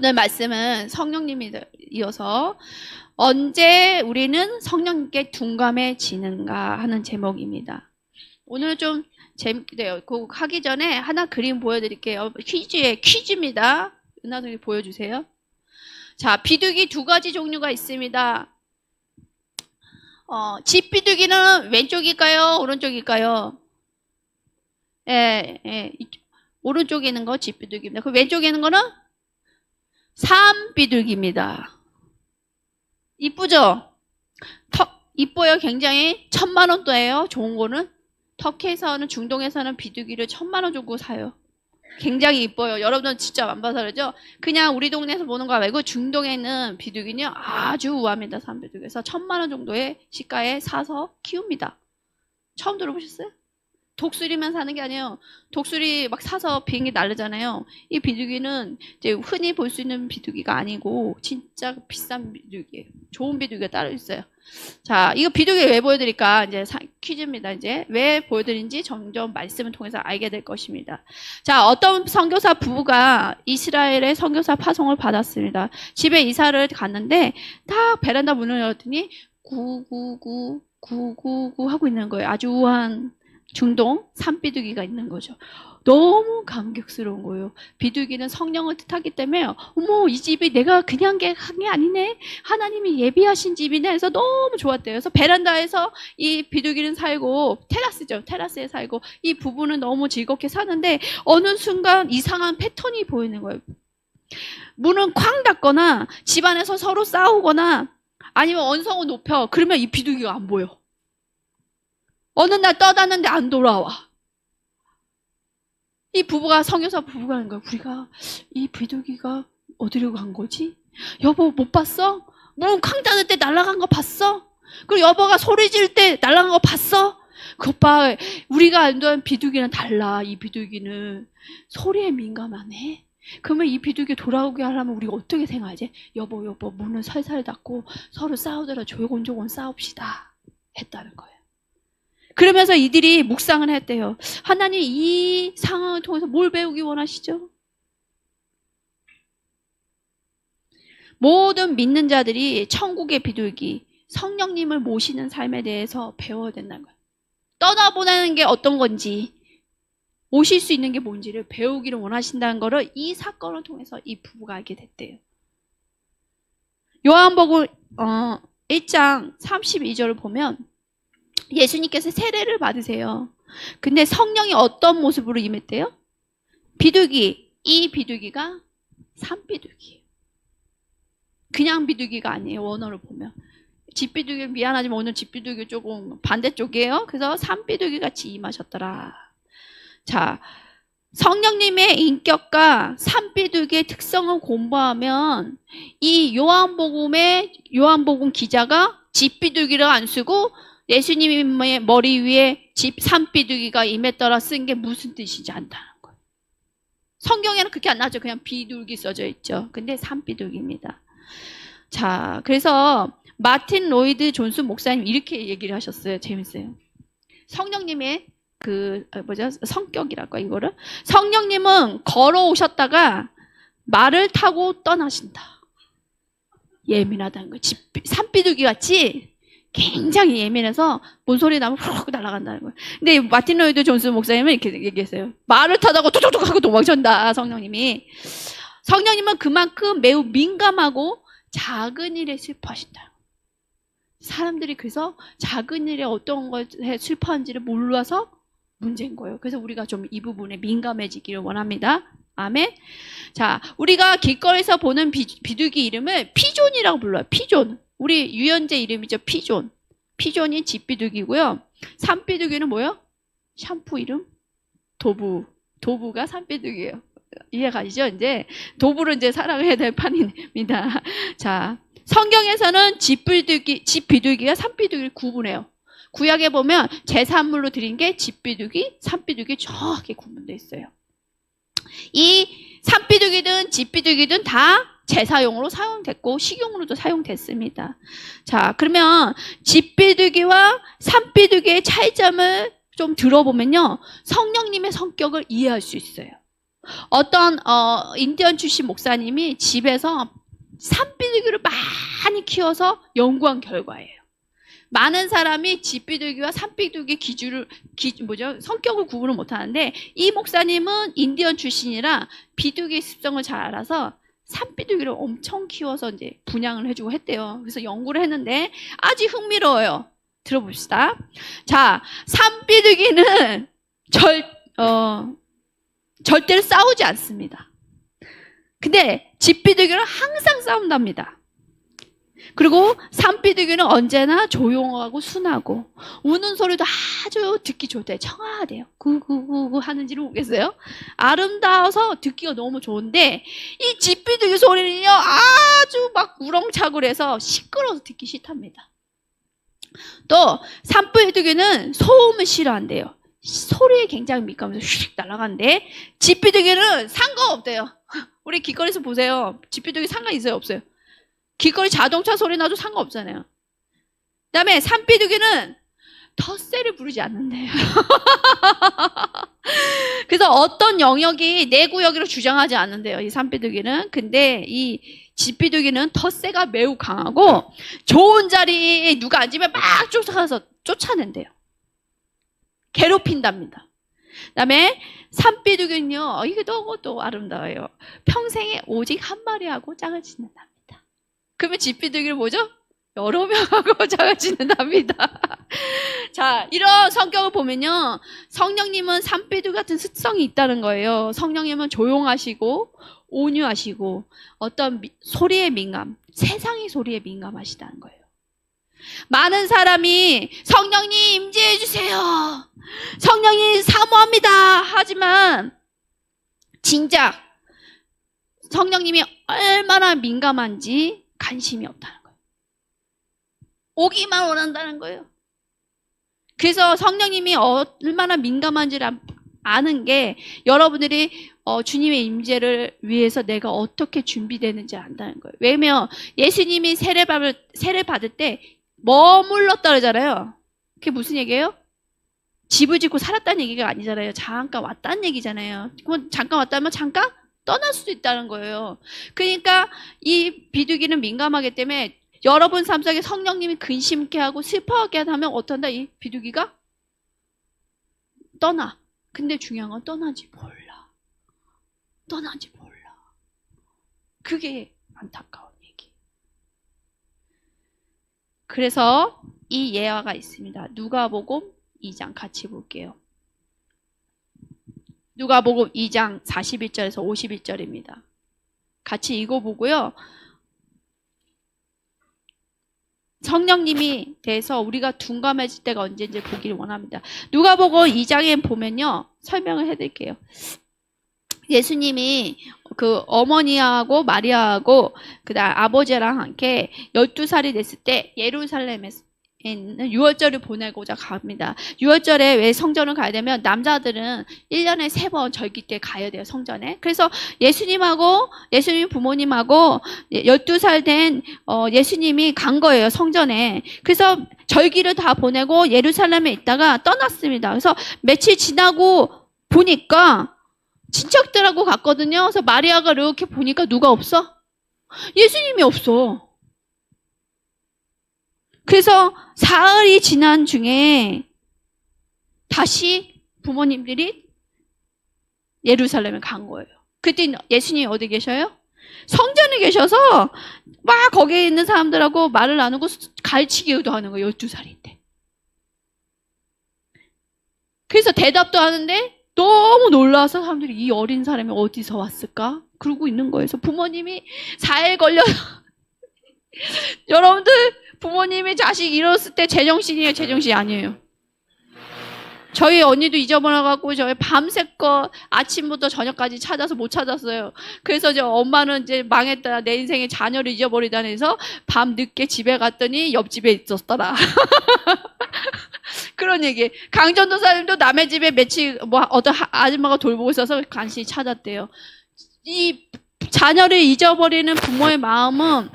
오늘 말씀은 성령님이 이어서 언제 우리는 성령님께 둔감해지는가 하는 제목입니다. 오늘 좀 재밌게요. 그거 하기 전에 하나 그림 보여드릴게요. 퀴즈입니다. 은하선생님 보여주세요. 자, 비둘기 두 가지 종류가 있습니다. 집 비둘기는 왼쪽일까요? 오른쪽일까요? 오른쪽에 있는 거 집 비둘기입니다. 그 왼쪽에 있는 거는 산 비둘기입니다. 이쁘죠? 이뻐요. 굉장히 1000만원대예요. 좋은 거는. 터키에서는 중동에서는 비둘기를 1000만원 주고 사요. 굉장히 이뻐요. 여러분은 진짜 안 봐서 그러죠? 그냥 우리 동네에서 보는 거 말고 중동에 있는 비둘기는 아주 우아합니다. 산 비둘기에서 1000만원 정도의 시가에 사서 키웁니다. 처음 들어보셨어요? 독수리만 사는 게 아니에요. 독수리 막 사서 비행기 날르잖아요. 이 비둘기는 이제 흔히 볼 수 있는 비둘기가 아니고 진짜 비싼 비둘기예요. 좋은 비둘기가 따로 있어요. 자, 이거 비둘기 왜 보여드릴까? 이제 퀴즈입니다. 이제 왜 보여드린지 점점 말씀을 통해서 알게 될 것입니다. 자, 어떤 선교사 부부가 이스라엘의 선교사 파송을 받았습니다. 집에 이사를 갔는데 딱 베란다 문을 열었더니 999 하고 있는 거예요. 아주 우아한 중동 산비둘기가 있는 거죠. 너무 감격스러운 거예요. 비둘기는 성령을 뜻하기 때문에 어머, 이 집이 내가 그냥 한 게 아니네. 하나님이 예비하신 집이네 해서 너무 좋았대요. 그래서 베란다에서 이 비둘기는 살고 테라스죠. 테라스에 살고 이 부부는 너무 즐겁게 사는데 어느 순간 이상한 패턴이 보이는 거예요. 문은 쾅 닫거나 집안에서 서로 싸우거나 아니면 언성을 높여. 그러면 이 비둘기가 안 보여. 어느 날 떠났는데 안 돌아와. 이 부부가 선교사 부부가 하는 거야. 우리가 이 비둘기가 어디로 간 거지? 여보 못 봤어? 문 쾅 닫을 때 날아간 거 봤어? 그리고 여보가 소리 지를 때 날아간 거 봤어? 그것 봐. 우리가 알던 비둘기는 달라. 이 비둘기는 소리에 민감하네. 그러면 이 비둘기 돌아오게 하려면 우리가 어떻게 생각하지? 여보 문을 살살 닫고 서로 싸우더라 조곤조곤 싸웁시다 했다는 거예요. 그러면서 이들이 묵상을 했대요. 하나님 이 상황을 통해서 뭘 배우기 원하시죠? 모든 믿는 자들이 천국의 비둘기, 성령님을 모시는 삶에 대해서 배워야 된다는 거예요. 떠나보내는 게 어떤 건지, 오실 수 있는 게 뭔지를 배우기를 원하신다는 거를 이 사건을 통해서 이 부부가 알게 됐대요. 요한복음 1장 32절을 보면 예수님께서 세례를 받으세요. 근데 성령이 어떤 모습으로 임했대요? 비둘기, 이 비둘기가 산비둘기예요. 그냥 비둘기가 아니에요. 원어를 보면. 집비둘기는 미안하지만 오늘 집비둘기 조금 반대쪽이에요. 그래서 산비둘기 같이 임하셨더라. 자, 성령님의 인격과 산비둘기의 특성을 공부하면 이 요한복음 기자가 집비둘기를 안 쓰고 예수님의 머리 위에 산비둘기가 임했더라 쓴 게 무슨 뜻인지 안다는 거예요. 성경에는 그렇게 안 나오죠. 그냥 비둘기 써져 있죠. 근데 산비둘기입니다. 자, 그래서 마틴 로이드 존슨 목사님 이렇게 얘기를 하셨어요. 재밌어요. 성령님의 성격이랄까 이거를. 성령님은 걸어오셨다가 말을 타고 떠나신다. 예민하다는 거예요. 산비둘기 같이 굉장히 예민해서 뭔 소리 나면 훅 날아간다는 거예요. 근데 마틴 로이드 존슨 목사님은 이렇게 얘기했어요. 말을 타다가 툭툭툭 하고 도망친다. 성령님은 그만큼 매우 민감하고 작은 일에 슬퍼하신다. 사람들이 그래서 작은 일에 어떤 것에 슬퍼한지를 몰라서 문제인 거예요. 그래서 우리가 좀 이 부분에 민감해지기를 원합니다. 아멘. 자, 우리가 길거리에서 보는 비둘기 이름을 피존이라고 불러요. 피존. 우리 유연제 이름이죠. 피존. 피존이 집비둘기고요. 산비둘기는 뭐예요? 샴푸 이름? 도부가 산비둘기예요. 이해가시죠? 이제 도부를 이제 사랑을 해야 될 판입니다. 자, 성경에서는 집비둘기가 산비둘기를 구분해요. 구약에 보면 제사물로 드린 게 집비둘기, 산비둘기 정확히 구분되어 있어요. 이 산비둘기든 집비둘기든 다 제사용으로 사용됐고 식용으로도 사용됐습니다. 자, 그러면 집비둘기와 산비둘기의 차이점을 좀 들어보면요. 성령님의 성격을 이해할 수 있어요. 어떤 인디언 출신 목사님이 집에서 산비둘기를 많이 키워서 연구한 결과예요. 많은 사람이 집비둘기와 산비둘기 성격을 구분을 못하는데 이 목사님은 인디언 출신이라 비둘기의 습성을 잘 알아서 산비둘기를 엄청 키워서 이제 분양을 해주고 했대요. 그래서 연구를 했는데 아주 흥미로워요. 들어봅시다. 자, 산비둘기는 절대로 싸우지 않습니다. 근데 집비둘기는 항상 싸운답니다. 그리고 산비둘기는 언제나 조용하고 순하고 우는 소리도 아주 듣기 좋대요. 청아하대요. 구구구구 하는지는 모르겠어요. 아름다워서 듣기가 너무 좋은데 이 집비둘기 소리는요 아주 막 우렁차고해서 시끄러워서 듣기 싫답니다. 또 산비둘기는 소음을 싫어한대요. 소리에 굉장히 민감해서 휙 날아가는데 집비둘기는 상관없대요. 우리 길거리에서 보세요. 집비둘기 상관 있어요? 없어요? 길거리 자동차 소리 나도 상관없잖아요. 그 다음에 산비둘기는 텃세를 부르지 않는데요. 그래서 어떤 영역이 내 구역이라고 주장하지 않는데요. 이 산비둘기는. 근데 이 집비둘기는 텃세가 매우 강하고 좋은 자리에 누가 앉으면 막 쫓아가서 쫓아낸대요. 괴롭힌답니다. 그 다음에 산비둘기는요. 이게 너무 또 아름다워요. 평생에 오직 한 마리하고 짝을 짓는답니다. 그러면 집비둘기는 뭐죠? 여러 명하고 짝을 짓는답니다. 자, 이런 성격을 보면요. 성령님은 산비둘기 같은 습성이 있다는 거예요. 성령님은 조용하시고 온유하시고 어떤 소리에 민감, 세상의 소리에 민감하시다는 거예요. 많은 사람이 성령님 임재해 주세요. 성령님 사모합니다. 하지만 진작 성령님이 얼마나 민감한지 관심이 없다는 거예요. 오기만 원한다는 거예요. 그래서 성령님이 얼마나 민감한지를 아는 게 여러분들이 주님의 임재를 위해서 내가 어떻게 준비되는지 안다는 거예요. 왜냐면 예수님이 세례 받을 때 머물렀다 그러잖아요. 그게 무슨 얘기예요? 집을 짓고 살았다는 얘기가 아니잖아요. 잠깐 왔다는 얘기잖아요. 그럼 잠깐 왔다면 잠깐 떠날 수도 있다는 거예요. 그러니까 이 비둘기는 민감하기 때문에 여러분 삶 속에 성령님이 근심케 하고 슬퍼하게 하면 어떤다? 이 비둘기가 떠나. 근데 중요한 건 떠나지 몰라. 떠나지 몰라. 그게 안타까운 얘기. 그래서 이 예화가 있습니다. 누가복음 2장 같이 볼게요. 누가복음 2장 41절에서 51절입니다. 같이 읽어보고요. 성령님이 대해서 우리가 둔감해질 때가 언제인지 보기를 원합니다. 누가복음 2장에 보면요. 설명을 해드릴게요. 예수님이 그 어머니하고 마리아하고 그다음 아버지랑 함께 12살이 됐을 때 예루살렘에서 유월절을 보내고자 갑니다. 유월절에 왜 성전을 가야 되면 남자들은 1년에 3번 절기 때 가야 돼요. 성전에. 그래서 예수님하고 예수님 부모님하고 12살 된 예수님이 간 거예요. 성전에. 그래서 절기를 다 보내고 예루살렘에 있다가 떠났습니다. 그래서 며칠 지나고 보니까 친척들하고 갔거든요. 그래서 마리아가 이렇게 보니까 누가 없어? 예수님이 없어. 그래서 사흘이 지난 중에 다시 부모님들이 예루살렘에 간 거예요. 그때 예수님이 어디 계셔요? 성전에 계셔서 막 거기에 있는 사람들하고 말을 나누고 가르치기도 하는 거예요. 12살인데. 그래서 대답도 하는데 너무 놀라서 사람들이 이 어린 사람이 어디서 왔을까? 그러고 있는 거예요. 그래서 부모님이 4일 걸려서 여러분들 부모님이 자식 잃었을 때 제정신이에요? 제정신이 아니에요? 저희 언니도 잊어버려갖고 저희 밤새껏 아침부터 저녁까지 찾아서 못 찾았어요. 그래서 이제 엄마는 이제 망했다. 내 인생에 자녀를 잊어버리다 해서 밤 늦게 집에 갔더니 옆집에 있었더라. 그런 얘기. 강전도 사람도 남의 집에 며칠 어떤 아줌마가 돌보고 있어서 간신히 찾았대요. 이 자녀를 잊어버리는 부모의 마음은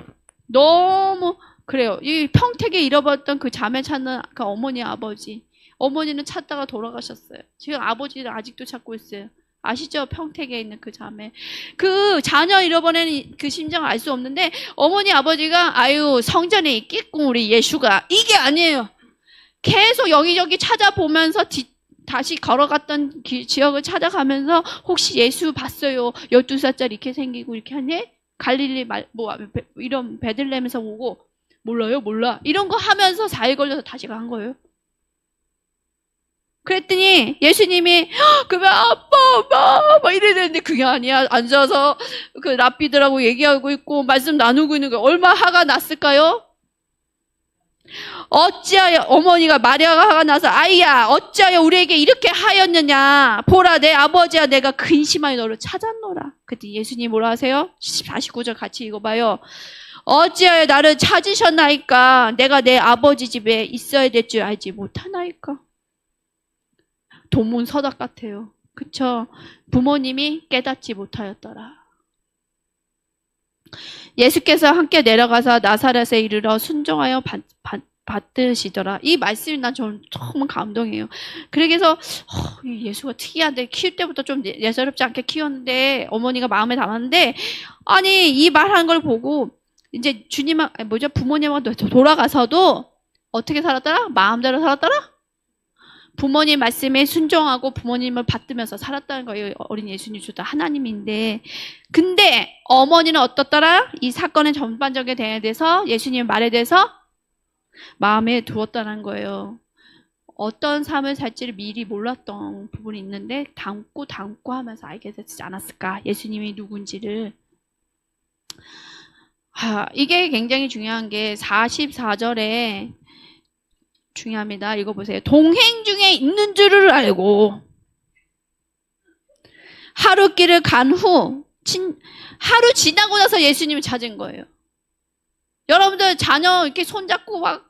너무 그래요. 이 평택에 잃어버렸던 그 자매 찾는 그 어머니 아버지. 어머니는 찾다가 돌아가셨어요. 지금 아버지는 아직도 찾고 있어요. 아시죠? 평택에 있는 그 자매. 그 자녀 잃어버리는 그 심정을 알 수 없는데 어머니 아버지가 아유 성전에 있겠군 우리 예수가. 이게 아니에요. 계속 여기저기 찾아보면서 다시 걸어갔던 지역을 찾아가면서 혹시 예수 봤어요? 12살짜리 이렇게 생기고 이렇게 하니? 갈릴리 이런 베들레헴에서 오고 몰라요? 몰라. 이런 거 하면서 4일 걸려서 다시 간 거예요. 그랬더니 예수님이 그러면 아빠 막 이래야 되는데 그게 아니야. 앉아서 그 랍비들하고 얘기하고 있고 말씀 나누고 있는 거예요. 얼마나 화가 났을까요? 어찌하여 어머니가 마리아가 화가 나서 아이야 어찌하여 우리에게 이렇게 하였느냐. 보라 내 아버지와 내가 근심하여 너를 찾았노라. 그때 예수님이 뭐라 하세요? 49절 같이 읽어봐요. 어찌하여 나를 찾으셨나이까. 내가 내 아버지 집에 있어야 될 줄 알지 못하나이까. 도문서답 같아요. 그쵸? 부모님이 깨닫지 못하였더라. 예수께서 함께 내려가서 나사렛에 이르러 순종하여 받으시더라. 이 말씀이 난 좀 정말 감동이에요. 그래서 예수가 특이한데 키울 때부터 좀 예사롭지 않게 키웠는데 어머니가 마음에 담았는데 아니 이 말하는 걸 보고 이제 부모님하고 돌아가서도 어떻게 살았더라? 마음대로 살았더라? 부모님 말씀에 순종하고 부모님을 받들면서 살았다는 거예요. 어린 예수님 주다 하나님인데. 근데 어머니는 어떻더라? 이 사건의 전반적인 대해서 예수님 말에 대해서 마음에 두었다는 거예요. 어떤 삶을 살지를 미리 몰랐던 부분이 있는데 담고 하면서 알게 되지 않았을까? 예수님이 누군지를. 이게 굉장히 중요한 게 44절에 중요합니다. 읽어보세요. 동행 중에 있는 줄을 알고 하루 길을 간 후 하루 지나고 나서 예수님을 찾은 거예요. 여러분들 자녀 이렇게 손잡고 막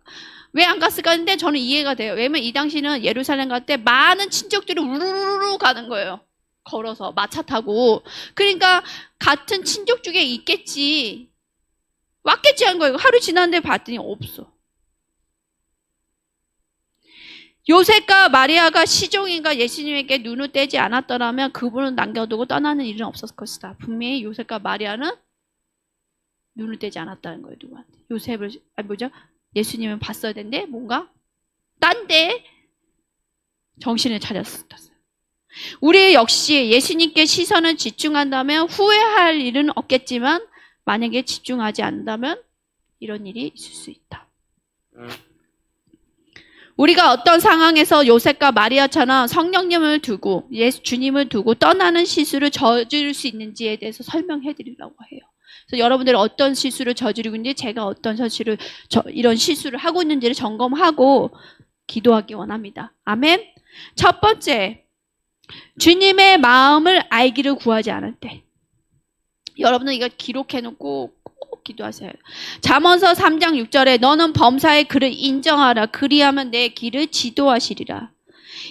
왜 안 갔을까 했는데 저는 이해가 돼요. 왜냐면 이 당시는 예루살렘 갈 때 많은 친척들이 우르르르 가는 거예요. 걸어서 마차 타고. 그러니까 같은 친족 중에 있겠지. 왔겠지 한 거예요. 하루 지났는데 봤더니 없어. 요셉과 마리아가 시종인가 예수님에게 눈을 떼지 않았더라면 그분을 남겨두고 떠나는 일은 없었을 것이다. 분명히 요셉과 마리아는 눈을 떼지 않았다는 거예요. 누구한테? 예수님은 봤어야 되는데 뭔가 딴 데 정신을 차렸어요. 우리 역시 예수님께 시선을 집중한다면 후회할 일은 없겠지만 만약에 집중하지 않는다면 이런 일이 있을 수 있다. 우리가 어떤 상황에서 요셉과 마리아처럼 성령님을 두고 주님을 두고 떠나는 실수를 저지를 수 있는지에 대해서 설명해 드리려고 해요. 그래서 여러분들이 어떤 실수를 저지르고 있는지 제가 어떤 이런 실수를 하고 있는지를 점검하고 기도하기 원합니다. 아멘. 첫 번째, 주님의 마음을 알기를 구하지 않을 때. 여러분은 이거 기록해 놓고 꼭 기도하세요. 잠언서 3장 6절에 너는 범사의 그를 인정하라. 그리하면 내 길을 지도하시리라.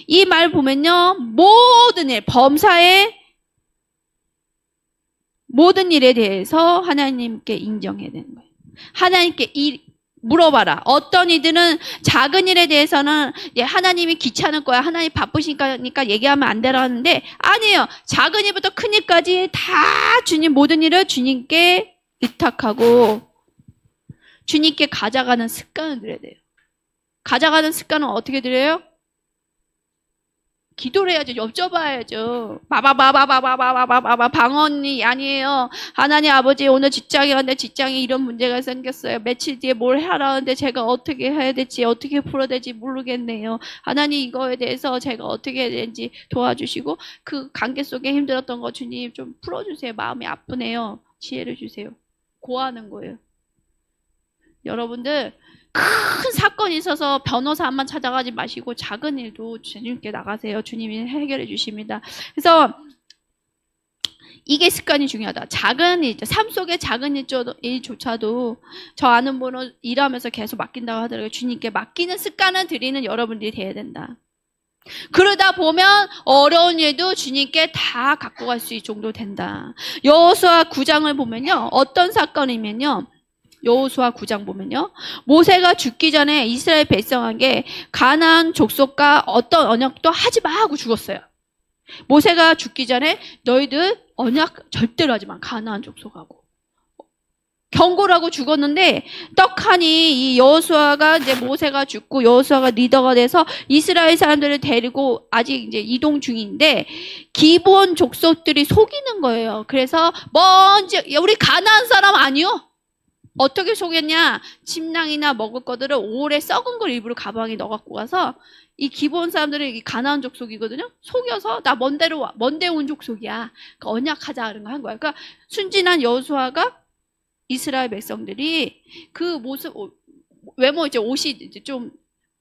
이 말 보면요. 모든 일, 범사의 모든 일에 대해서 하나님께 인정해야 되는 거예요. 하나님께 물어봐라. 어떤 이들은 작은 일에 대해서는 하나님이 귀찮을 거야. 하나님 바쁘시니까 얘기하면 안 되라 하는데 아니에요. 작은 일부터 큰 일까지 다 주님 모든 일을 주님께 의탁하고 주님께 가져가는 습관을 들여야 돼요. 가져가는 습관은 어떻게 들여요? 기도를 해야죠. 여쭤봐야죠. 방언이 아니에요. 하나님 아버지 오늘 직장에 왔는데 직장에 이런 문제가 생겼어요. 며칠 뒤에 뭘 하라는데 제가 어떻게 해야 될지 어떻게 풀어야 될지 모르겠네요. 하나님 이거에 대해서 제가 어떻게 해야 되는지 도와주시고 그 관계 속에 힘들었던 거 주님 좀 풀어주세요. 마음이 아프네요. 지혜를 주세요. 고하는 거예요. 여러분들 큰 사건이 있어서 변호사 한번 찾아가지 마시고 작은 일도 주님께 나가세요. 주님이 해결해 주십니다. 그래서 이게 습관이 중요하다. 작은 일, 삶 속의 작은 일조차도 저 아는 분은 일하면서 계속 맡긴다고 하더라고요. 주님께 맡기는 습관을 들이는 여러분들이 돼야 된다. 그러다 보면 어려운 일도 주님께 다 갖고 갈 수 있을 정도 된다. 여호수아 9장을 보면요. 어떤 사건이면요. 여호수아 9장 보면요. 모세가 죽기 전에 이스라엘 백성에게 가나안 족속과 어떤 언약도 하지 마 하고 죽었어요. 모세가 죽기 전에 너희들 언약 절대로 하지 마. 가나안 족속하고. 경고를 하고 죽었는데 떡하니 이 여호수아가 이제 모세가 죽고 여호수아가 리더가 돼서 이스라엘 사람들을 데리고 아직 이제 이동 중인데 기브온 족속들이 속이는 거예요. 그래서 먼저 우리 가나안 사람 아니요? 어떻게 속였냐? 침낭이나 먹을 것들을 오래 썩은 걸 일부러 가방에 넣어갖고 가서 이 기브온 사람들은 이 가나안 족속이거든요. 속여서 나 먼데 온 족속이야. 그러니까 언약하자 그런 거 한 거야. 그러니까 순진한 여호수아가 이스라엘 백성들이 그 모습 외모 이제 옷이 이제 좀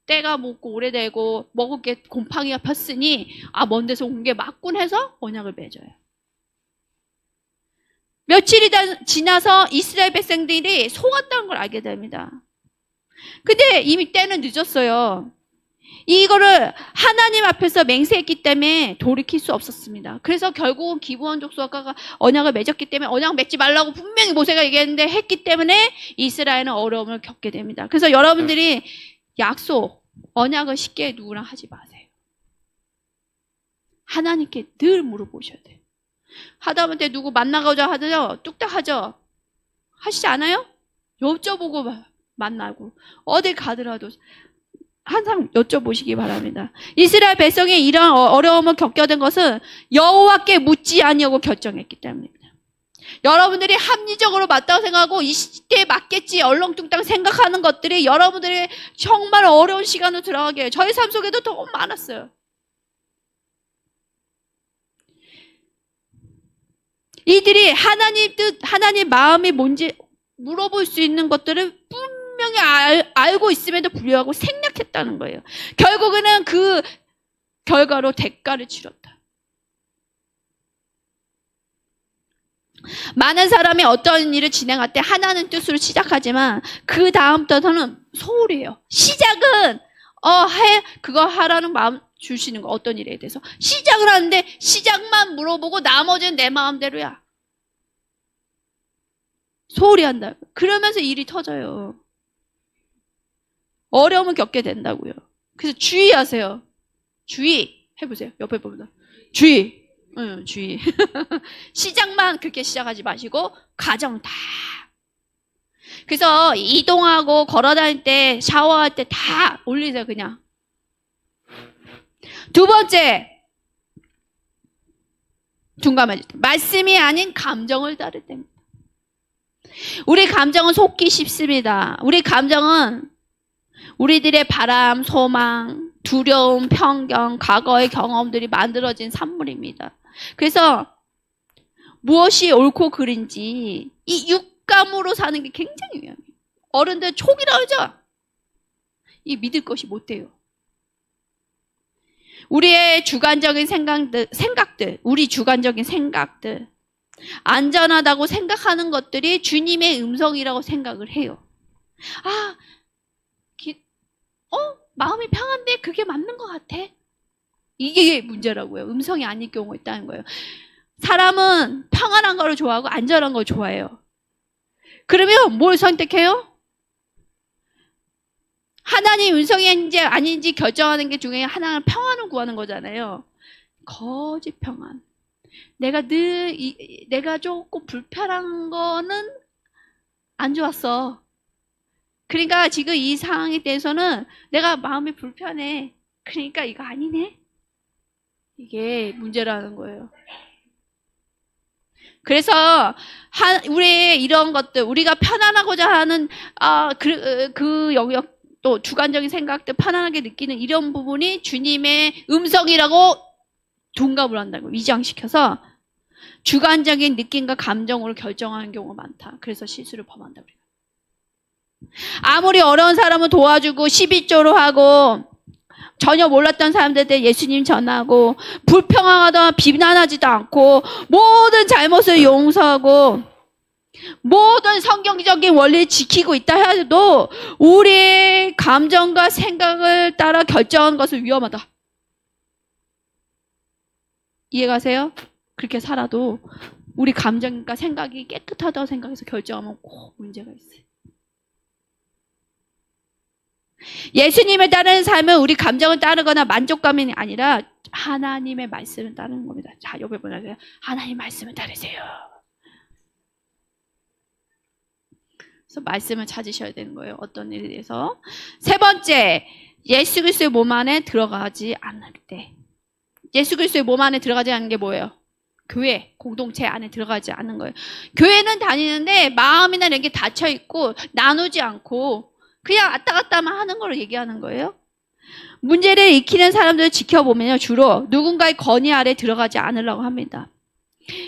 때가 묻고 오래되고 먹을 게 곰팡이가 폈으니 먼 데서 온 게 맞군 해서 언약을 맺어요. 며칠이 지나서 이스라엘 백성들이 속았다는 걸 알게 됩니다. 근데 이미 때는 늦었어요. 이거를 하나님 앞에서 맹세했기 때문에 돌이킬 수 없었습니다. 그래서 결국은 기브온 족속과 언약을 맺었기 때문에 언약 맺지 말라고 분명히 모세가 얘기했는데 했기 때문에 이스라엘은 어려움을 겪게 됩니다. 그래서 여러분들이 약속, 언약을 쉽게 누구랑 하지 마세요. 하나님께 늘 물어보셔야 돼요. 하다못해 누구 만나고자 하죠? 뚝딱 하죠? 하시지 않아요? 여쭤보고 만나고 어디 가더라도 항상 여쭤보시기 바랍니다. 이스라엘 백성이 이런 어려움을 겪게 된 것은 여호와께 묻지 아니하고 결정했기 때문입니다. 여러분들이 합리적으로 맞다고 생각하고 이 시대에 맞겠지 얼렁뚱땅 생각하는 것들이 여러분들이 정말 어려운 시간으로 들어가게 해요. 저희 삶 속에도 너무 많았어요. 이들이 하나님 뜻, 하나님 마음이 뭔지 물어볼 수 있는 것들을 분명히 알고 있음에도 불구하고 생략했다는 거예요. 결국에는 그 결과로 대가를 치렀다. 많은 사람이 어떤 일을 진행할 때 하나는 뜻으로 시작하지만 그 다음부터는 소홀해요. 시작은 그거 하라는 마음 주시는 거 어떤 일에 대해서 시작을 하는데 시작만 물어보고 나머지는 내 마음대로야. 소홀히 한다. 그러면서 일이 터져요. 어려움을 겪게 된다고요. 그래서 주의하세요. 주의 해보세요. 옆에 보면 주의. 주의. 시작만 그렇게 시작하지 마시고 과정 다. 그래서 이동하고 걸어다닐 때 샤워할 때 다 올리세요. 그냥. 두 번째, 둔감해질 때 말씀이 아닌 감정을 따를 때입니다. 우리 감정은 속기 쉽습니다. 우리 감정은 우리들의 바람, 소망, 두려움, 편견, 과거의 경험들이 만들어진 산물입니다. 그래서 무엇이 옳고 그른지 이 육감으로 사는 게 굉장히 위험해요. 어른들 촉이라고 하죠? 이 믿을 것이 못 돼요. 우리의 주관적인 생각들, 우리 주관적인 생각들, 안전하다고 생각하는 것들이 주님의 음성이라고 생각을 해요. 마음이 평안데 그게 맞는 것 같아. 이게 문제라고요. 음성이 아닐 경우가 있다는 거예요. 사람은 평안한 걸 좋아하고 안전한 걸 좋아해요. 그러면 뭘 선택해요? 하나님 음성인지 아닌지 결정하는 게 중에 하나는 평안을 구하는 거잖아요. 거짓 평안. 내가 조금 불편한 거는 안 좋았어. 그러니까 지금 이 상황에 대해서는 내가 마음이 불편해. 그러니까 이거 아니네. 이게 문제라는 거예요. 그래서 우리 이런 것들, 우리가 편안하고자 하는 그 영역, 또 주관적인 생각들 편안하게 느끼는 이런 부분이 주님의 음성이라고 둔갑을 한다고 위장시켜서 주관적인 느낌과 감정으로 결정하는 경우가 많다. 그래서 실수를 범한다. 아무리 어려운 사람을 도와주고 11조로 하고 전혀 몰랐던 사람들한테 예수님 전하고 불평하거나 비난하지도 않고 모든 잘못을 용서하고 모든 성경적인 원리를 지키고 있다 해도 우리의 감정과 생각을 따라 결정하는 것은 위험하다. 이해가세요? 그렇게 살아도 우리 감정과 생각이 깨끗하다고 생각해서 결정하면 꼭 문제가 있어요. 예수님을 따르는 삶은 우리 감정을 따르거나 만족감이 아니라 하나님의 말씀을 따르는 겁니다. 자, 옆에 보세요. 하나님 말씀을 따르세요. 그래서 말씀을 찾으셔야 되는 거예요. 어떤 일에 대해서. 세 번째, 예수 그리스도의 몸 안에 들어가지 않을 때. 예수 그리스도의 몸 안에 들어가지 않는 게 뭐예요? 교회, 공동체 안에 들어가지 않는 거예요. 교회는 다니는데 마음이나 이런 게 닫혀 있고 나누지 않고 그냥 왔다 갔다만 하는 걸 얘기하는 거예요. 문제를 익히는 사람들을 지켜보면요, 주로 누군가의 건의 아래 들어가지 않으려고 합니다.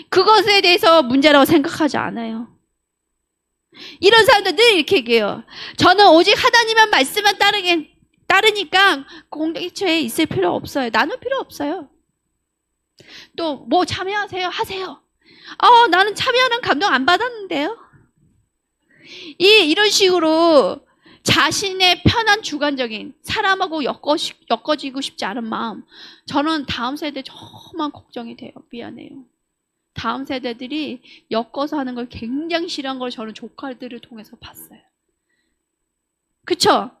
그것에 대해서 문제라고 생각하지 않아요. 이런 사람들 늘 이렇게 얘기해요. 저는 오직 하나님의 말씀만 따르니까 공동체에 있을 필요 없어요. 나눌 필요 없어요. 또 뭐 참여하세요? 하세요. 나는 참여하는 감동 안 받았는데요. 이런 식으로 자신의 편한 주관적인 사람하고 엮어지고 싶지 않은 마음, 저는 다음 세대 정말 걱정이 돼요. 미안해요. 다음 세대들이 엮어서 하는 걸 굉장히 싫어한 걸 저는 조카들을 통해서 봤어요. 그쵸?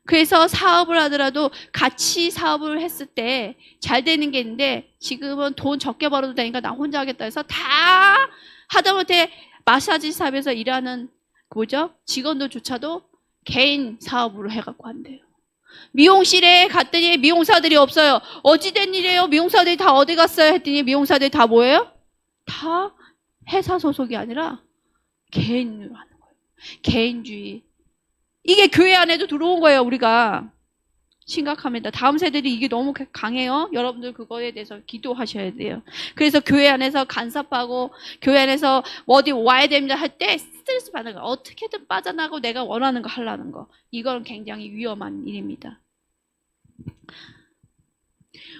그래서 사업을 하더라도 같이 사업을 했을 때 잘 되는 게 있는데 지금은 돈 적게 벌어도 되니까 나 혼자 하겠다 해서 다 하다못해 마사지 샵에서 일하는 직원들조차도 개인 사업으로 해갖고 한대요. 미용실에 갔더니 미용사들이 없어요. 어찌된 일이에요? 미용사들이 다 어디 갔어요? 했더니 미용사들이 다 뭐예요? 다 회사 소속이 아니라 개인으로 하는 거예요. 개인주의. 이게 교회 안에도 들어온 거예요, 우리가. 심각합니다. 다음 세대들이 이게 너무 강해요. 여러분들 그거에 대해서 기도하셔야 돼요. 그래서 교회 안에서 간섭하고 교회 안에서 어디 와야 됩니다 할 때 스트레스 받는 거. 어떻게든 빠져나가고 내가 원하는 거 하려는 거. 이건 굉장히 위험한 일입니다.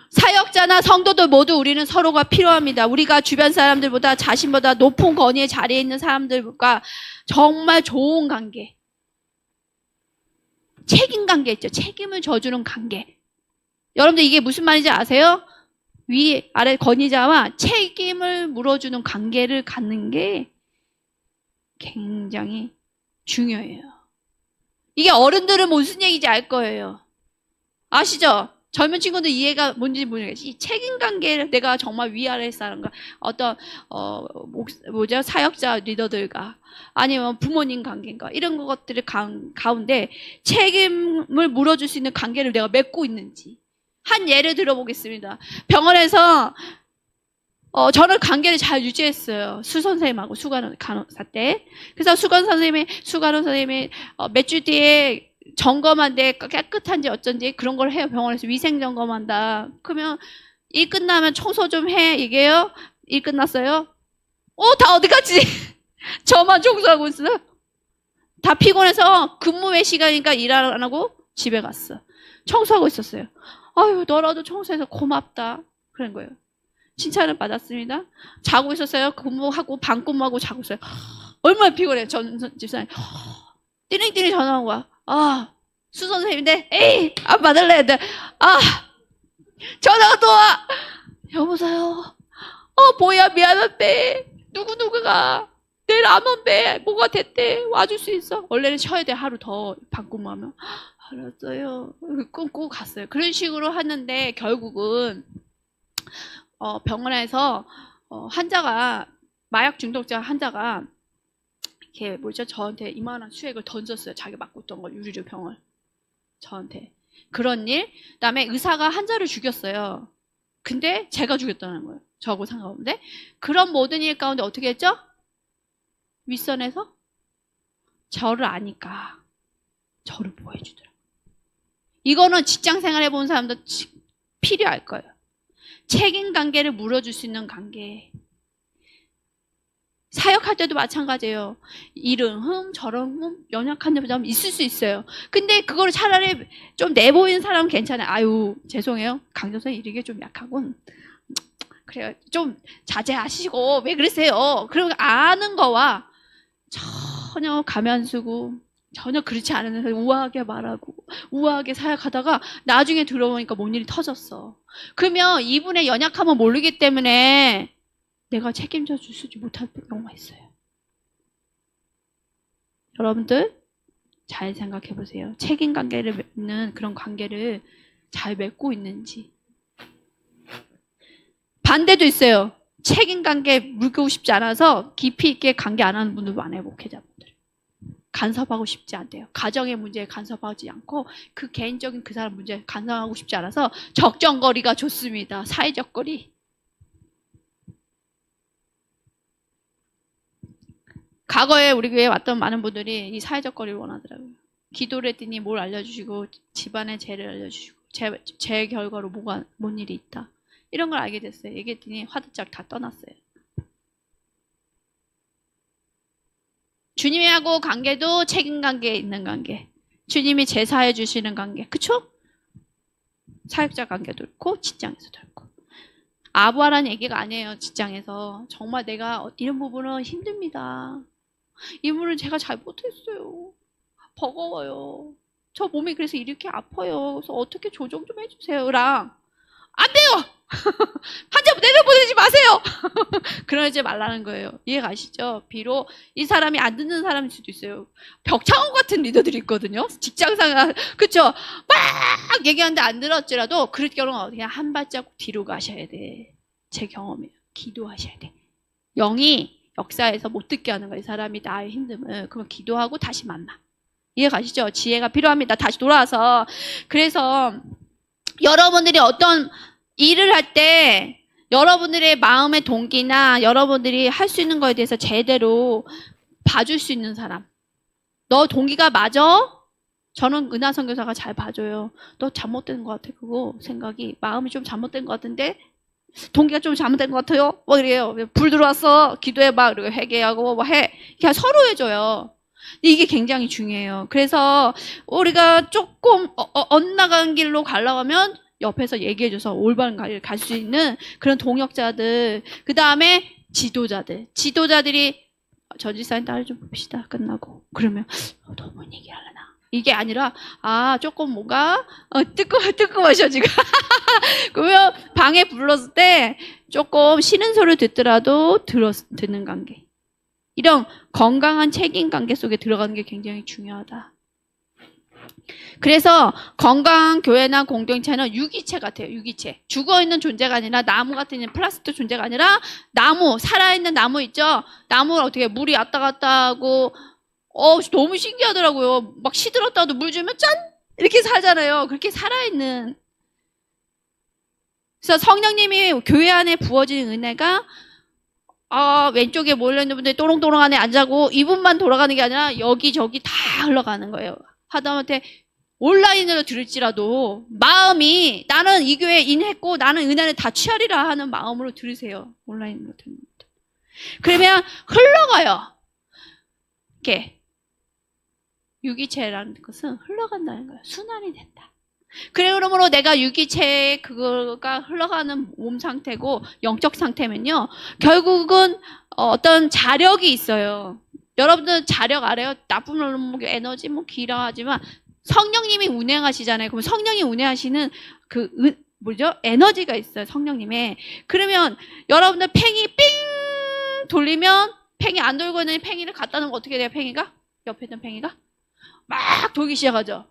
사역자나 성도들 모두 우리는 서로가 필요합니다. 우리가 주변 사람들보다 자신보다 높은 권위의 자리에 있는 사람들과 정말 좋은 관계. 책임 관계 있죠. 책임을 져주는 관계. 여러분들 이게 무슨 말인지 아세요? 위, 아래 권위자와 책임을 물어주는 관계를 갖는 게 굉장히 중요해요. 이게 어른들은 무슨 얘기인지 알 거예요. 아시죠? 젊은 친구들 이해가 뭔지 모르겠어요. 이 책임 관계를 내가 정말 위아래 사람과 어떤 사역자 리더들과 아니면 부모님 관계인가 이런 것들을 가운데 책임을 물어줄 수 있는 관계를 내가 맺고 있는지 한 예를 들어보겠습니다. 병원에서 저는 관계를 잘 유지했어요. 수 선생님하고 수간호사 때. 그래서 수간호 선생님이 몇 주 뒤에 점검한데 깨끗한지 어쩐지 그런 걸 해요. 병원에서 위생 점검한다. 그러면 일 끝나면 청소 좀 해. 이게요. 일 끝났어요. 다 어디 갔지? 저만 청소하고 있어요. 다 피곤해서 근무 외 시간이니까 일 안 하고 집에 갔어. 청소하고 있었어요. 아유, 너라도 청소해서 고맙다. 그런 거예요. 칭찬을 받았습니다. 자고 있었어요. 근무하고 반근무하고 자고 있어요. 얼마나 피곤해. 집사님. 띠링띠링 전화 온 거야. 수 선생님인데, 에이, 안 받을래. 전화가 또 와. 여보세요. 뭐야, 미안한데. 누구누구가 내일 안 온대. 뭐가 됐대. 와줄 수 있어. 원래는 쉬어야 돼. 하루 더 반근무하면. 알았어요. 끊고 갔어요. 그런 식으로 하는데, 결국은, 병원에서, 환자가, 마약 중독자 환자가, 이렇게 저한테 이만한 수액을 던졌어요. 자기 맞고 있던 걸, 유리류 병을. 저한테. 그런 일. 그다음에 의사가 환자를 죽였어요. 근데 제가 죽였다는 거예요. 저하고 상관없는데. 그런 모든 일 가운데 어떻게 했죠? 윗선에서 저를 아니까 저를 보호해주더라고요. 이거는 직장 생활 해본 사람도 필요할 거예요. 책임 관계를 물어줄 수 있는 관계. 사역할 때도 마찬가지예요. 이런 저런 연약한 점 있을 수 있어요. 근데 그걸 차라리 좀 내보이는 사람은 괜찮아요. 아유, 죄송해요. 강조선이 이게 좀 약하군. 그래요. 좀 자제하시고 왜 그러세요? 그리고 아는 거와 전혀 가면 쓰고 전혀 그렇지 않은 우아하게 말하고 우아하게 사역하다가 나중에 들어보니까 뭔 일이 터졌어. 그러면 이분의 연약함을 모르기 때문에 내가 책임져 주지 못할 경우가 있어요. 여러분들 잘 생각해 보세요. 책임 관계를 맺는 그런 관계를 잘 맺고 있는지. 반대도 있어요. 책임관계 물고 싶지 않아서 깊이 있게 관계 안 하는 분들 많아요. 목회자분들. 간섭하고 싶지 않대요. 가정의 문제에 간섭하지 않고 그 개인적인 그 사람 문제에 간섭하고 싶지 않아서 적정거리가 좋습니다. 사회적 거리. 과거에 우리 교회에 왔던 많은 분들이 이 사회적 거리를 원하더라고요. 기도를 했더니 뭘 알려주시고 집안의 죄를 알려주시고 죄 결과로 뭔 일이 있다. 이런 걸 알게 됐어요. 얘기했더니 화들짝 다 떠났어요. 주님하고 관계도 책임관계에 있는 관계. 주님이 제사해 주시는 관계. 그쵸? 사역자 관계도 있고 직장에서도 있고. 아부하라는 얘기가 아니에요. 직장에서. 정말 내가 이런 부분은 힘듭니다. 이 부분은 제가 잘 못했어요. 버거워요. 저 몸이 그래서 이렇게 아파요. 그래서 어떻게 조정 좀 해주세요. 랑 안 돼요! 환자 내려보내지 마세요! 그러지 말라는 거예요. 이해 가시죠? 비록 이 사람이 안 듣는 사람일 수도 있어요. 벽창호 같은 리더들이 있거든요. 직장상, 그쵸? 막 얘기하는데 안 들었지라도 그럴 경우는 그냥 한 발자국 뒤로 가셔야 돼. 제 경험이에요. 기도하셔야 돼. 영이 역사에서 못 듣게 하는 거예요. 이 사람이 나의 힘듦을. 그러면 기도하고 다시 만나. 이해 가시죠? 지혜가 필요합니다. 다시 돌아와서. 그래서 여러분들이 어떤 일을 할 때 여러분들의 마음의 동기나 여러분들이 할 수 있는 거에 대해서 제대로 봐줄 수 있는 사람. 너 동기가 맞아? 저는 은하 선교사가 잘 봐줘요. 너 잘못된 것 같아. 그거 생각이 마음이 좀 잘못된 것 같은데 동기가 좀 잘못된 것 같아요. 뭐 이래요. 불 들어왔어. 기도해봐. 그리고 회개하고 뭐 해. 그냥 서로 해줘요. 이게 굉장히 중요해요. 그래서 우리가 조금 엇나간 길로 가려고 하면 옆에서 얘기해줘서 올바른 길을 갈 수 있는 그런 동역자들. 그 다음에 지도자들. 지도자들이 전지사님 딸을 좀 봅시다. 끝나고. 그러면 너 뭔 얘기 하려나? 이게 아니라 조금 뭔가 뜨끔하셔 지금. 그러면 방에 불렀을 때 조금 싫은 소리를 듣더라도 듣는 관계. 이런 건강한 책임 관계 속에 들어가는 게 굉장히 중요하다. 그래서 건강한 교회나 공동체는 유기체 같아요. 유기체. 죽어있는 존재가 아니라 나무 같은 플라스틱 존재가 아니라 나무, 살아있는 나무 있죠? 나무를 어떻게 물이 왔다 갔다 하고 너무 신기하더라고요. 막 시들었다도 물 주면 짠! 이렇게 살잖아요. 그렇게 살아있는. 그래서 성령님이 교회 안에 부어지는 은혜가 왼쪽에 몰려있는 분들이 또롱또롱 안에 앉아고 이분만 돌아가는 게 아니라 여기저기 다 흘러가는 거예요. 하다못해 온라인으로 들을지라도 마음이 나는 이 교회에 인했고 나는 은혜를 다 취하리라 하는 마음으로 들으세요. 온라인으로 듣는 분들. 그러면 흘러가요. 이렇게 유기체라는 것은 흘러간다는 거예요. 순환이 된다. 그러므로 내가 유기체에 그거가 흘러가는 몸 상태고 영적 상태면요. 결국은 어떤 자력이 있어요. 여러분들 자력 알아요? 나쁜 에너지 기라하지만 성령님이 운행하시잖아요. 그럼 성령이 운행하시는 에너지가 있어요. 성령님의. 그러면 여러분들 팽이 삥 돌리면 팽이 안 돌고 있는 팽이를 갖다 놓으면 어떻게 돼요? 팽이가? 옆에 있는 팽이가? 막 돌기 시작하죠.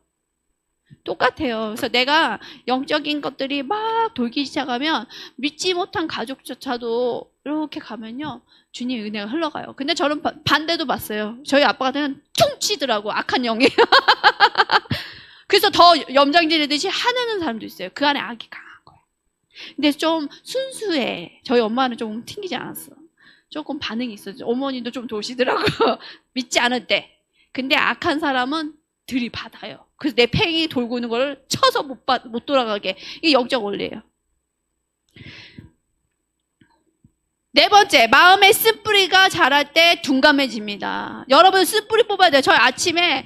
똑같아요. 그래서 내가 영적인 것들이 막 돌기 시작하면 믿지 못한 가족조차도 이렇게 가면요. 주님의 은혜가 흘러가요. 근데 저는 반대도 봤어요. 저희 아빠 같은 경우는 퉁 치더라고. 악한 영이. 그래서 더 염장지르듯이 화내는 사람도 있어요. 그 안에 악이 강한 거예요. 근데 좀 순수해. 저희 엄마는 좀 튕기지 않았어. 조금 반응이 있었죠. 어머니도 좀 도시더라고. 믿지 않을 때. 근데 악한 사람은 들이받아요. 그래서 내 팽이 돌고 있는 걸 쳐서 못 돌아가게. 이게 영적 원리예요. 네 번째, 마음의 쓴뿌리가 자랄 때 둔감해집니다. 여러분 쓴뿌리 뽑아야 돼요. 저희 아침에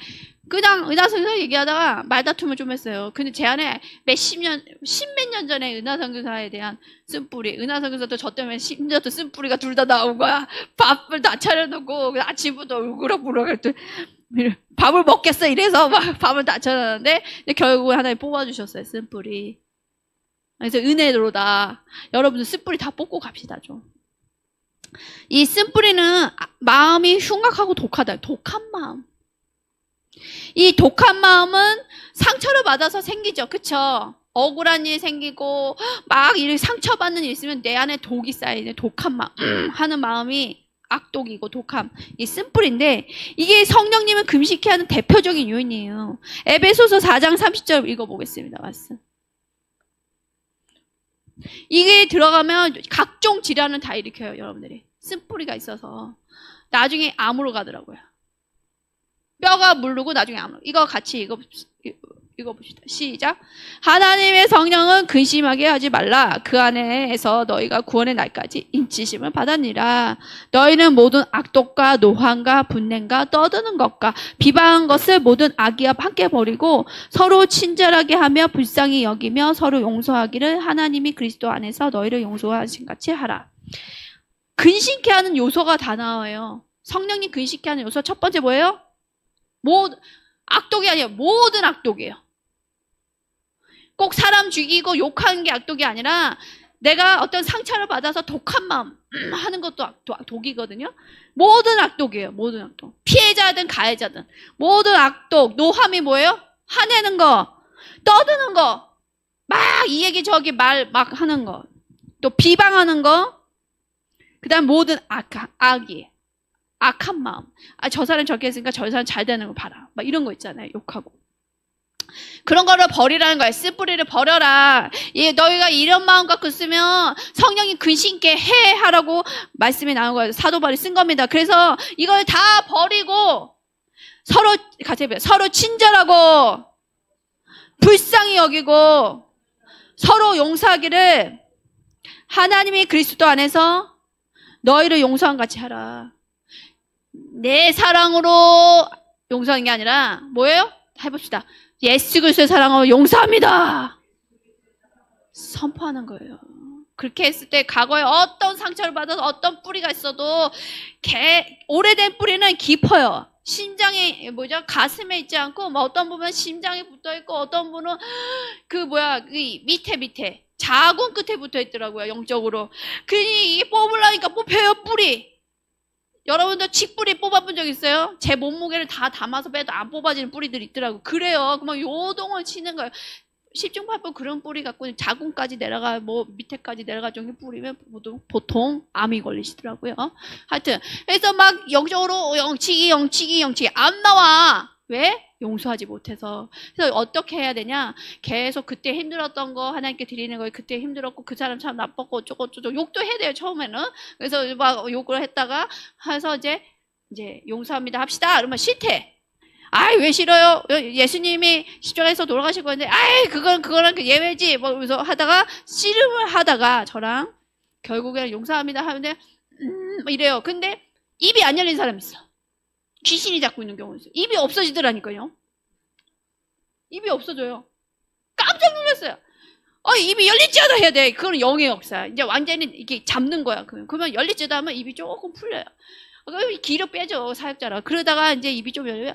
그냥 은하선교사 얘기하다가 말다툼을 좀 했어요. 근데 제 안에 십몇 년 전에 은하선교사에 대한 쓴뿌리, 은하선교사도 저 때문에 심지어도 쓴뿌리가 둘 다 나온 거야. 밥을 다 차려놓고 아침부터 울그락불락 할 때 밥을 먹겠어 이래서 막 밥을 다 차려놨는데 결국에 하나님 뽑아주셨어요. 쓴뿌리. 그래서 은혜로다. 여러분들 쓴뿌리 다 뽑고 갑시다 좀. 이 쓴뿌리는 마음이 흉악하고 독하다. 독한 마음. 이 독한 마음은 상처를 받아서 생기죠. 그쵸? 억울한 일 생기고 막 이렇게 상처받는 일 있으면 내 안에 독이 쌓이는 독한 마음 하는 마음이 악독이고 독함 이 쓴뿌리인데 이게 성령님은 금식케 하는 대표적인 요인이에요. 에베소서 4장 30절 읽어보겠습니다. 말씀. 이게 들어가면 각종 질환을 다 일으켜요. 여러분들이 쓴뿌리가 있어서 나중에 암으로 가더라고요. 뼈가 무르고 나중에 암으로. 이거 같이 읽어봅시다. 시작. 하나님의 성령은 근심하게 하지 말라. 그 안에서 너희가 구원의 날까지 인치심을 받았니라. 너희는 모든 악독과 노함과 분냄과 떠드는 것과 비방한 것을 모든 악의와 함께 버리고 서로 친절하게 하며 불쌍히 여기며 서로 용서하기를 하나님이 그리스도 안에서 너희를 용서하신 같이 하라. 근심케 하는 요소가 다 나와요. 성령님 근심케 하는 요소 첫 번째 뭐예요? 악독이 아니에요. 모든 악독이에요. 꼭 사람 죽이고 욕하는 게 악독이 아니라 내가 어떤 상처를 받아서 독한 마음 하는 것도 독이거든요. 모든 악독이에요. 모든 악독. 피해자든 가해자든 모든 악독. 노함이 뭐예요? 화내는 거, 떠드는 거, 막 이 얘기 저기 말 막 하는 거, 또 비방하는 거, 그 다음 모든 악이 악한 마음. 저 사람 저렇게 했으니까 저 사람 잘 되는 거 봐라. 막 이런 거 있잖아요. 욕하고. 그런 거를 버리라는 거예요. 쓴뿌리를 버려라. 너희가 이런 마음 갖고 있으면 성령이 근심케 해 하라고 말씀이 나온 거예요. 사도 바울이 쓴 겁니다. 그래서 이걸 다 버리고 서로 같이 해봐요. 서로 친절하고 불쌍히 여기고 서로 용서하기를 하나님이 그리스도 안에서 너희를 용서한 같이 하라. 내 사랑으로 용서하는 게 아니라 뭐예요? 해봅시다. 예수 그리스도의 사랑으로 용서합니다. 선포하는 거예요. 그렇게 했을 때 과거에 어떤 상처를 받아서 어떤 뿌리가 있어도 오래된 뿌리는 깊어요. 심장에 가슴에 있지 않고 뭐 어떤 분은 심장에 붙어 있고 어떤 분은 그 밑에 자궁 끝에 붙어 있더라고요. 영적으로. 그러니 이게 뽑으려니까 뽑혀요. 뿌리. 여러분도 칡뿌리 뽑아본 적 있어요? 제 몸무게를 다 담아서 빼도 안 뽑아지는 뿌리들이 있더라고요. 그래요. 그러면 요동을 치는 거예요. 10중 8번 그런 뿌리 갖고 자궁까지 내려가 밑에까지 내려가 정도 뿌리면 보통 암이 걸리시더라고요. 하여튼 그래서 막 영적으로 영치기 안 나와. 왜? 용서하지 못해서. 그래서 어떻게 해야 되냐? 계속 그때 힘들었던 거 하나님께 드리는 거예요. 그때 힘들었고 그 사람 참 나빴고 어쩌고 욕도 해야 돼요. 처음에는. 그래서 막 욕을 했다가 해서 이제 용서합니다 합시다. 그러면 싫대. 아이 왜 싫어요? 예수님이 십자가에서 돌아가시고 했는데 아이 그거랑 그 예외지 뭐 그래서 하다가 씨름을 하다가 저랑 결국에는 용서합니다 하는데 이래요. 근데 입이 안 열린 사람 있어. 귀신이 잡고 있는 경우가 있어요. 입이 없어지더라니까요. 입이 없어져요. 깜짝 놀랐어요. 입이 열리지 않아 해야 돼. 그건 영의 역사. 이제 완전히 이게 잡는 거야. 그러면 열리지 않아 하면 입이 조금 풀려요. 기로 빼죠, 사역자라. 그러다가 이제 입이 좀 열려요.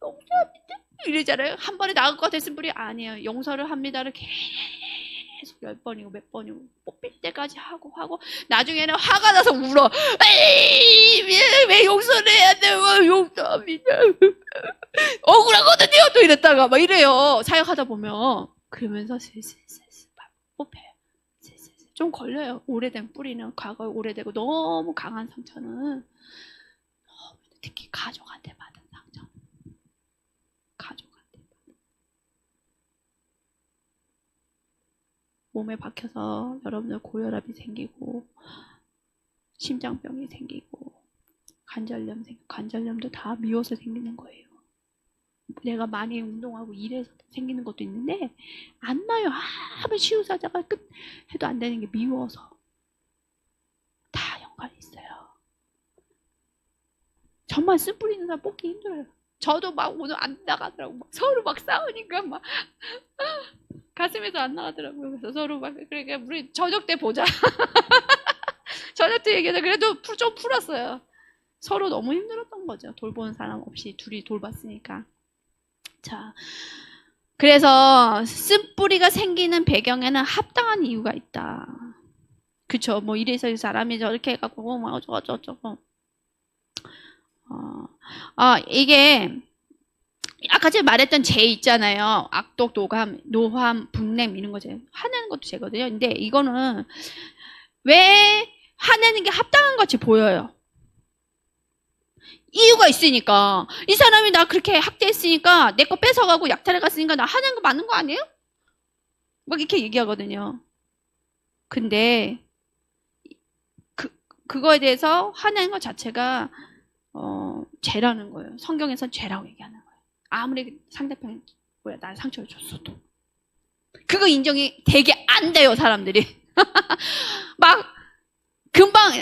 용서합니다. 이러잖아요. 한 번에 나을 것 같았으면 뿌리 아니에요. 용서를 합니다를 계속 10번이고 몇 번이고 뽑힐 때까지 하고 나중에는 화가 나서 울어. 에이, 왜 용서를 해야 돼? 용서합니다. 억울하거든요. 또 이랬다가 막 이래요. 사역하다 보면. 그러면서 슬슬 뽑혀요. 좀 걸려요. 오래된 뿌리는 과거에 오래되고 너무 강한 상처는 특히 가족한테 받은 상처. 가족한테 받은. 몸에 박혀서 여러분들 고혈압이 생기고 심장병이 생기고 관절염도 다 미워서 생기는 거예요. 내가 많이 운동하고 일해서 생기는 것도 있는데 안 나요. 아무리 치유사자가 해도 안 되는 게 미워서. 다 연관이 있어요. 정말 쓴 뿌리는 사람 뽑기 힘들어요. 저도 막 오늘 안 나가더라고. 서로 막 싸우니까 막 가슴에서 안 나가더라고요. 그래서 서로 막 그러니까 우리 저녁 때 보자. 저녁 때 얘기해서 그래도 좀 풀었어요. 서로 너무 힘들었던 거죠. 돌보는 사람 없이 둘이 돌봤으니까. 자, 그래서 쓴뿌리가 생기는 배경에는 합당한 이유가 있다. 그쵸? 뭐 이래서 이 사람이 저렇게 해갖고 뭐 어쩌고. 이게 아까 제가 말했던 죄 있잖아요. 악독, 노감, 노함, 분냄 이런 거 화내는 것도 죄거든요. 근데 이거는 왜 화내는 게 합당한 것 같이 보여요. 이유가 있으니까. 이 사람이 나 그렇게 학대했으니까 내 거 뺏어가고 약탈해 갔으니까 나 화내는 거 맞는 거 아니에요? 막 이렇게 얘기하거든요. 근데 그거에 대해서 화내는 것 자체가 죄라는 거예요. 성경에서 죄라고 얘기하는 거예요. 아무리 상대편이 뭐야 날 상처를 줬어도 그거 인정이 되게 안 돼요. 사람들이 막 금방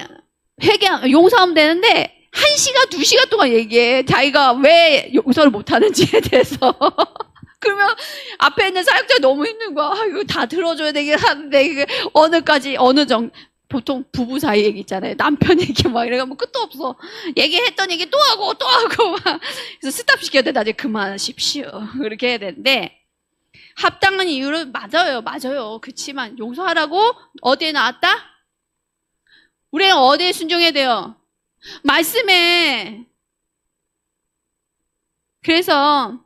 용서하면 되는데 1시간, 2시간 동안 얘기해. 자기가 왜 용서를 못하는지에 대해서. 그러면 앞에 있는 사역자가 너무 힘든 거야. 아, 이거 다 들어줘야 되긴 하는데 이게 어느 정도 보통 부부 사이 얘기 있잖아요. 남편 얘기 막 이래가면 끝도 없어. 얘기했던 얘기 또 하고 또 하고 막. 그래서 스탑 시켜야 돼. 나중에 그만하십시오. 그렇게 해야 되는데 합당한 이유를 맞아요. 그렇지만 용서하라고 어디에 나왔다? 우리는 어디에 순종해야 돼요? 말씀에. 그래서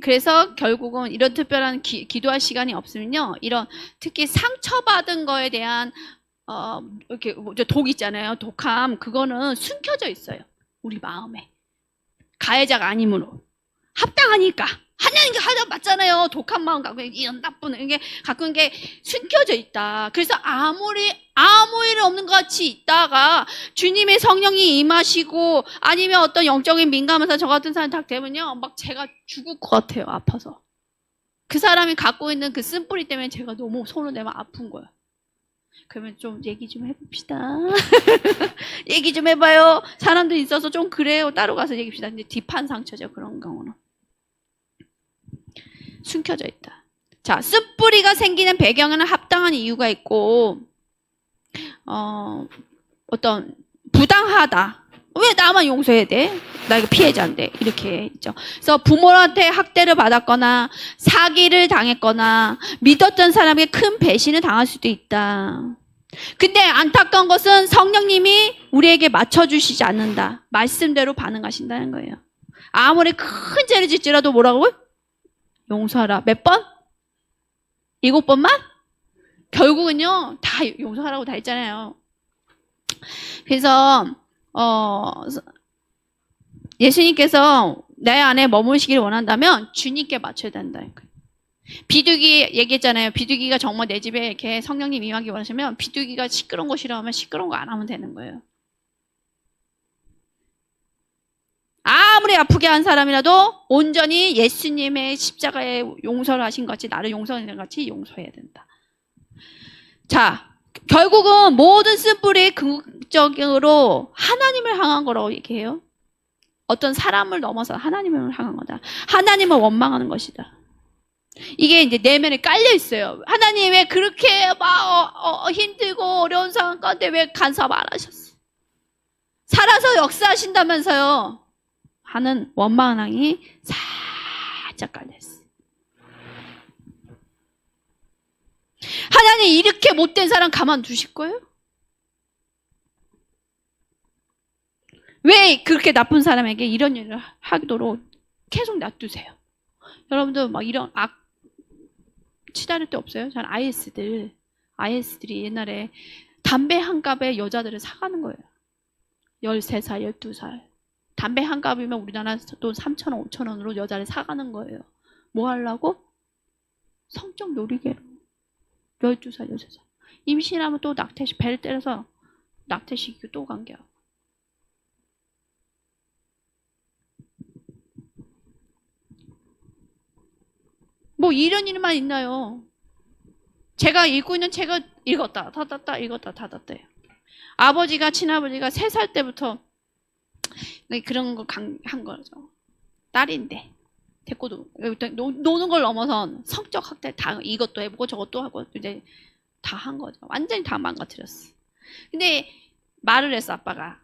그래서 결국은 이런 특별한 기도할 시간이 없으면요, 이런 특히 상처받은 거에 대한 이렇게 독 있잖아요. 독함, 그거는 숨겨져 있어요. 우리 마음에. 가해자가 아니므로 합당하니까. 하나님 게 하자 맞잖아요. 독한 마음 갖고 이런 나쁜 이게 가끔 게 숨겨져 있다. 그래서 아무 일 없는 것 같이 있다가 주님의 성령이 임하시고 아니면 어떤 영적인 민감해서 저 같은 사람 딱 되면요, 막 제가 죽을 것 같아요. 아파서. 그 사람이 갖고 있는 그 쓴뿌리 때문에 제가 너무 손을 내면 아픈 거예요. 그러면 좀 얘기 좀 해봅시다. 얘기 좀 해봐요. 사람들 있어서 좀 그래요. 따로 가서 얘기합시다. 근데 딥한 상처죠. 그런 경우는. 숨겨져 있다. 자, 쓴뿌리가 생기는 배경에는 합당한 이유가 있고, 어떤 부당하다. 왜 나만 용서해야 돼? 나 이거 피해자인데. 이렇게 있죠. 그래서 부모한테 학대를 받았거나 사기를 당했거나 믿었던 사람에게 큰 배신을 당할 수도 있다. 근데 안타까운 것은 성령님이 우리에게 맞춰주시지 않는다. 말씀대로 반응하신다는 거예요. 아무리 큰 죄를 짓지라도 뭐라고요? 용서하라. 몇 번? 7번만? 결국은요, 다 용서하라고 다 했잖아요. 그래서, 예수님께서 내 안에 머무시기를 원한다면 주님께 맞춰야 된다. 비둘기 얘기했잖아요. 비둘기가 정말 내 집에 이렇게 성령님 임하기 원하시면 비둘기가 시끄러운 거 싫어하면 시끄러운 거 안 하면 되는 거예요. 아무리 아프게 한 사람이라도 온전히 예수님의 십자가에 용서를 하신 것 같이 나를 용서하는 것 같이 용서해야 된다. 자, 결국은 모든 쓴뿌리 궁극적으로 하나님을 향한 거라고 얘기해요. 어떤 사람을 넘어서 하나님을 향한 거다. 하나님을 원망하는 것이다. 이게 이제 내면에 깔려 있어요. 하나님 왜 그렇게 막 힘들고 어려운 상황 가운데 왜 간섭 안 하셨어? 살아서 역사하신다면서요. 하는 원망이 살짝 깔려있어요. 하나님 이렇게 못된 사람 가만두실 거예요? 왜 그렇게 나쁜 사람에게 이런 일을 하도록 계속 놔두세요? 여러분들 막 이런 치다를 데 없어요? 전 IS들이 옛날에 담배 한 갑에 여자들을 사가는 거예요. 13살, 12살. 담배 한 갑이면 우리나라 돈 3,000원, 5,000원으로 여자를 사가는 거예요. 뭐 하려고? 성적 놀이개로. 12살, 13살. 임신하면 또 배를 때려서 낙태시키고 또 관계하고. 뭐 이런 일만 있나요? 제가 읽고 있는 책을 읽었다, 닫았다, 읽었다, 닫았대요. 아버지가, 친아버지가 3살 때부터 그런 거 한 거죠. 딸인데. 데리고 노는 걸 넘어선 성적 학대 다 이것도 해보고 저것도 하고 이제 다 한 거죠. 완전히 다 망가뜨렸어. 근데 말을 했어, 아빠가.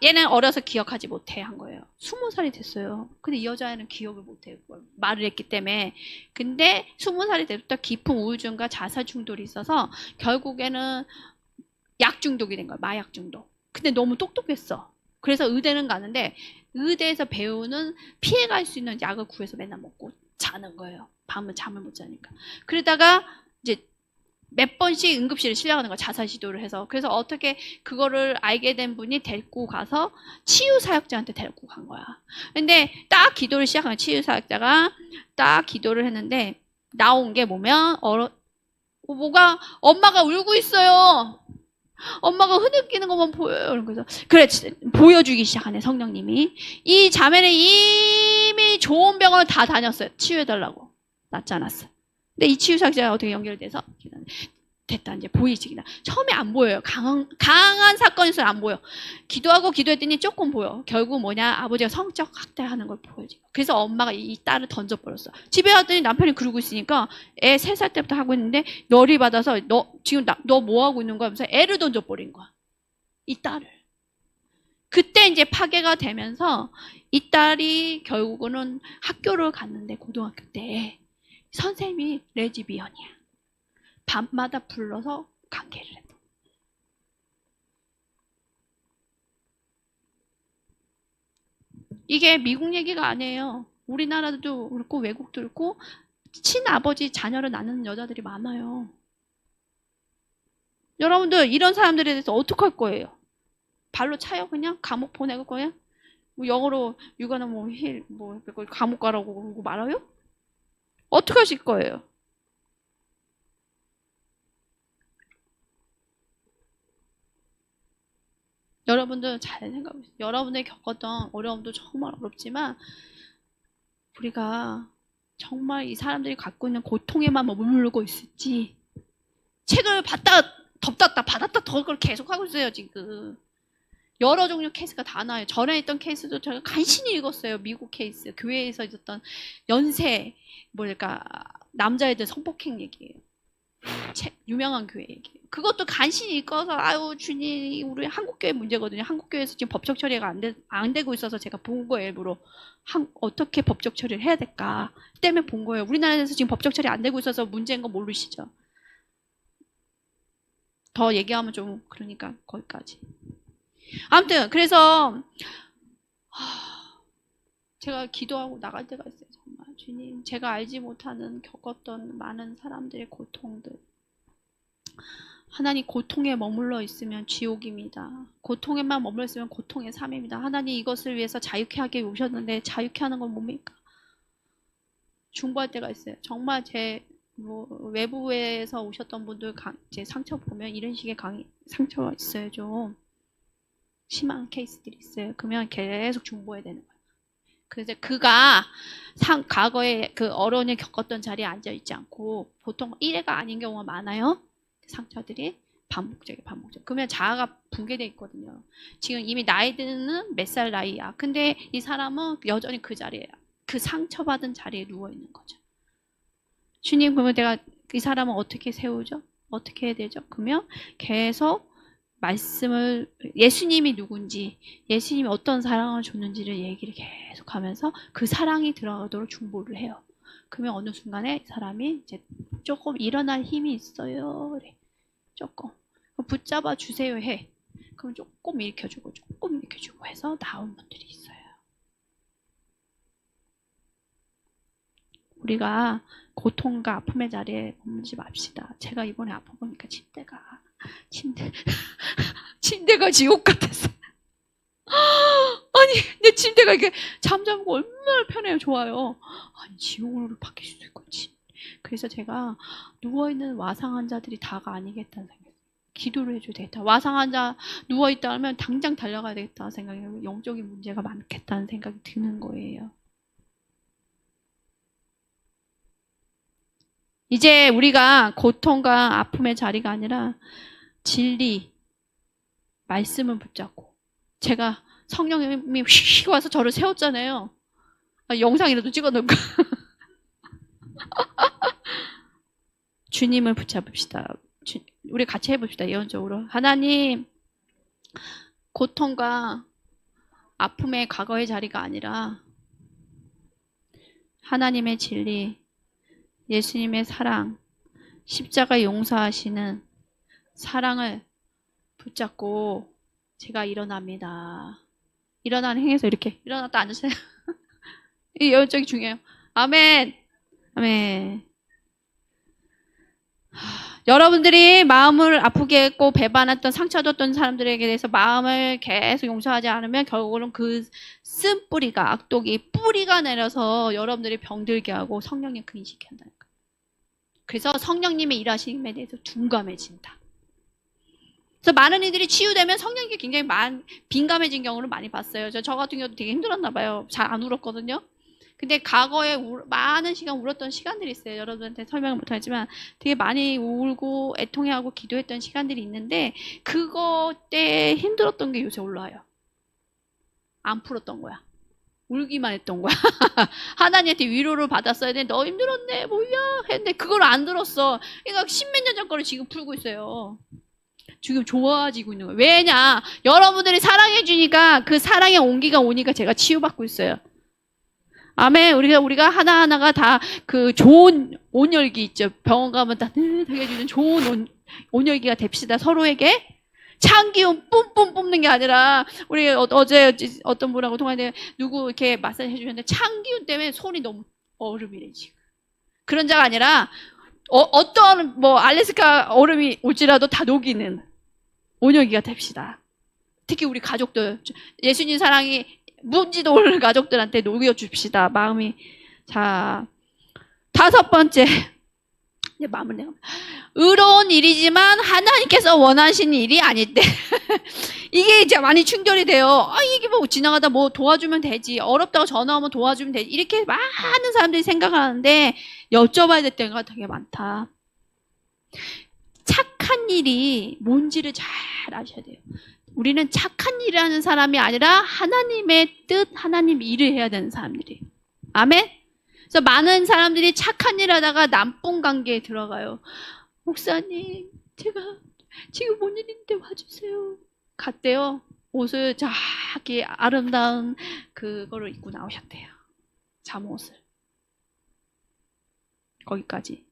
얘는 어려서 기억하지 못해 한 거예요. 20살이 됐어요. 근데 이 여자애는 기억을 못해. 말을 했기 때문에. 근데 20살이 때부터 깊은 우울증과 자살 중독이 있어서 결국에는 약 중독이 된 거예요. 마약 중독. 근데 너무 똑똑했어. 그래서 의대는 가는데 의대에서 배우는 피해갈 수 있는 약을 구해서 맨날 먹고 자는 거예요. 밤은 잠을 못 자니까. 그러다가 이제 몇 번씩 응급실에 실려가는 거야. 자살 시도를 해서. 그래서 어떻게 그거를 알게 된 분이 데리고 가서 치유사역자한테 데리고 간 거야. 근데 딱 기도를 시작한 치유사역자가 딱 기도를 했는데 나온 게 뭐면 뭐가 엄마가 울고 있어요. 엄마가 흐느끼는 것만 보여요. 그래서 그래 보여주기 시작하네 성령님이. 이 자매는 이미 좋은 병원을 다 다녔어요. 치유해달라고. 낫지 않았어요. 근데 이 치유사역자가 어떻게 연결돼서 됐다 이제 보이지. 처음에 안 보여요. 강한 사건에서는 안 보여. 기도하고 기도했더니 조금 보여. 결국 뭐냐 아버지가 성적 학대하는 걸 보여지. 그래서 엄마가 이 딸을 던져버렸어. 집에 갔더니 남편이 그러고 있으니까 애 3살 때부터 하고 있는데 열이 받아서 너 지금 너 뭐 하고 있는 거야? 하면서 애를 던져버린 거야. 이 딸을. 그때 이제 파괴가 되면서 이 딸이 결국은 학교를 갔는데 고등학교 때 선생님이 레즈비언이야. 밤마다 불러서 관계를 해. 이게 미국 얘기가 아니에요. 우리나라도 그렇고 외국도 그렇고 친아버지 자녀를 낳는 여자들이 많아요. 여러분들 이런 사람들에 대해서 어떻게 할 거예요? 발로 차요 그냥? 감옥 보내고 거예요? 뭐 영어로 육아는 뭐 감옥 가라고 그러고 말아요? 어떻게 하실 거예요? 여러분들 잘 생각해보세요. 여러분들이 겪었던 어려움도 정말 어렵지만 우리가 정말 이 사람들이 갖고 있는 고통에만 머물고 있을지 책을 받다 덮었다 받았다 그걸 계속하고 있어요 지금. 여러 종류 케이스가 다 나와요. 전에 있던 케이스도 제가 간신히 읽었어요. 미국 케이스. 교회에서 있었던 연쇄 남자애들 성폭행 얘기예요. 유명한 교회 얘기. 그것도 간신히 읽어서 아유 주님 우리 한국교회 문제거든요. 한국교회에서 지금 법적 처리가 안 되고 있어서 제가 본 거예요. 일부러 어떻게 법적 처리를 해야 될까 때문에 본 거예요. 우리나라에서 지금 법적 처리 안 되고 있어서 문제인 거 모르시죠? 더 얘기하면 좀 그러니까 거기까지. 아무튼 그래서 제가 기도하고 나갈 때가 있어요. 정말 주님 제가 알지 못하는 겪었던 많은 사람들의 고통들 하나님 고통에 머물러 있으면 지옥입니다. 고통에만 머물러 있으면 고통의 삶입니다. 하나님 이것을 위해서 자유케 하게 오셨는데 자유케 하는 건 뭡니까? 중보할 때가 있어요. 정말 제 외부에서 오셨던 분들 제 상처 보면 이런 식의 상처가 있어요. 좀 심한 케이스들이 있어요. 그러면 계속 중보해야 되는 거예요. 그래서 그가 과거에 그 어려움을 겪었던 자리에 앉아있지 않고 보통 1회가 아닌 경우가 많아요. 상처들이 반복적. 그러면 자아가 붕괴되어 있거든요. 지금 이미 나이 드는 몇 살 나이야. 근데 이 사람은 여전히 그 자리에 그 상처받은 자리에 누워있는 거죠. 주님 그러면 내가 이 사람은 어떻게 세우죠? 어떻게 해야 되죠? 그러면 계속 말씀을 예수님이 누군지 예수님이 어떤 사랑을 줬는지를 얘기를 계속하면서 그 사랑이 들어가도록 중보를 해요. 그러면 어느 순간에 사람이 이제 조금 일어날 힘이 있어요. 그래. 조금 붙잡아 주세요 해. 그럼 조금 일으켜주고 해서 나온 분들이 있어요. 우리가 고통과 아픔의 자리에 머물지 맙시다. 제가 이번에 아파보니까 침대가 지옥 같았어. 아니 내 침대가 이렇게 잠자고 얼마나 편해요. 좋아요. 아니 지옥으로 바뀔 수도 있겠지. 그래서 제가 누워있는 와상 환자들이 다가 아니겠다는 생각이 기도를 해줘야 되겠다. 와상 환자 누워있다 하면 당장 달려가야 되겠다는 생각이 영적인 문제가 많겠다는 생각이 드는 거예요. 이제 우리가 고통과 아픔의 자리가 아니라 진리, 말씀을 붙잡고 제가 성령님이 휙 와서 저를 세웠잖아요. 영상이라도 찍어놓을까? 주님을 붙잡읍시다. 우리 같이 해봅시다. 예언적으로. 하나님, 고통과 아픔의 과거의 자리가 아니라 하나님의 진리, 예수님의 사랑, 십자가 용서하시는 사랑을 붙잡고 제가 일어납니다. 일어나는 행에서 이렇게 일어났다 앉으세요. 이 여쪽이 중요해요. 아멘. 아멘. 여러분들이 마음을 아프게 했고 배반했던 상처줬던 사람들에게 대해서 마음을 계속 용서하지 않으면 결국은 그 쓴뿌리가 악독이 뿌리가 내려서 여러분들이 병들게 하고 성령님 근심케 한다는 거예요. 그래서 성령님의 일하심에 대해서 둔감해진다. 그래서 많은 이들이 치유되면 성령님께 굉장히 빈감해진 경우를 많이 봤어요. 저 같은 경우도 되게 힘들었나 봐요. 잘 안 울었거든요. 근데 과거에 많은 시간 울었던 시간들이 있어요. 여러분한테 설명을 못하지만 되게 많이 울고 애통해하고 기도했던 시간들이 있는데 그거 때 힘들었던 게 요새 올라와요. 안 풀었던 거야. 울기만 했던 거야. 하나님한테 위로를 받았어야 돼. 너 힘들었네. 뭐야. 했는데 그걸 안 들었어. 그러니까 십몇 년 전 거를 지금 풀고 있어요. 지금 좋아지고 있는 거예요. 왜냐? 여러분들이 사랑해 주니까 그 사랑의 온기가 오니까 제가 치유받고 있어요. 아멘. 우리가 하나하나가 다 그 좋은 온열기 있죠. 병원 가면 따뜻하게 해주는 좋은 온열기가 됩시다. 서로에게. 찬 기운 뿜뿜 뿜는 게 아니라, 우리 어제 어떤 분하고 통화했는데, 누구 이렇게 마사지 해주셨는데, 찬 기운 때문에 손이 너무 얼음이래, 지금. 그런 자가 아니라, 어떤, 알래스카 얼음이 올지라도 다 녹이는 온열기가 됩시다. 특히 우리 가족들, 예수님 사랑이 문지도 모르는 가족들한테 녹여줍시다. 마음이. 자, 5번째. 내 마음을 내가. 의로운 일이지만 하나님께서 원하시는 일이 아닐 때. 이게 이제 많이 충돌이 돼요. 이게 지나가다 도와주면 되지. 어렵다고 전화 오면 도와주면 되지. 이렇게 많은 사람들이 생각하는데 여쭤봐야 될 때가 되게 많다. 착한 일이 뭔지를 잘 아셔야 돼요. 우리는 착한 일을 하는 사람이 아니라 하나님의 뜻, 하나님 일을 해야 되는 사람들이. 아멘? 그래서 많은 사람들이 착한 일 하다가 나쁜 관계에 들어가요. 목사님, 제가 지금 뭔 일인데 와주세요. 갔대요. 옷을 자기 아름다운 그거를 입고 나오셨대요. 잠옷을. 거기까지.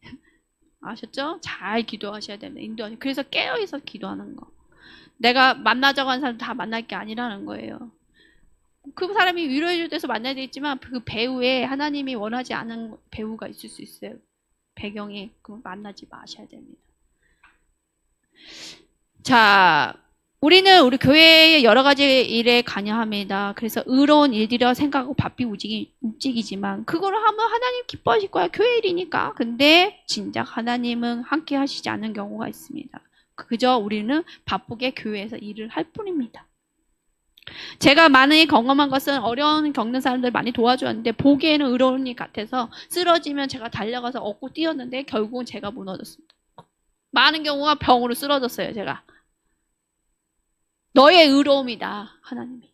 아셨죠? 잘 기도하셔야 됩니다. 인도하셔야. 그래서 깨어있어 기도하는 거. 내가 만나자고 하는 사람 다 만날 게 아니라는 거예요. 그 사람이 위로해줄 때서 만나야 되겠지만 그 배우에 하나님이 원하지 않은 배우가 있을 수 있어요. 배경에. 그럼 만나지 마셔야 됩니다. 자, 우리는 우리 교회의 여러 가지 일에 관여합니다. 그래서 의로운 일들이라 생각하고 바삐 움직이지만 그거를 하면 하나님 기뻐하실 거야. 교회 일이니까. 근데 진작 하나님은 함께 하시지 않는 경우가 있습니다. 그저 우리는 바쁘게 교회에서 일을 할 뿐입니다. 제가 많이 경험한 것은 어려운 겪는 사람들 많이 도와주었는데 보기에는 의로운 일 같아서 쓰러지면 제가 달려가서 업고 뛰었는데 결국은 제가 무너졌습니다. 많은 경우가 병으로 쓰러졌어요. 제가. 너의 의로움이다. 하나님이.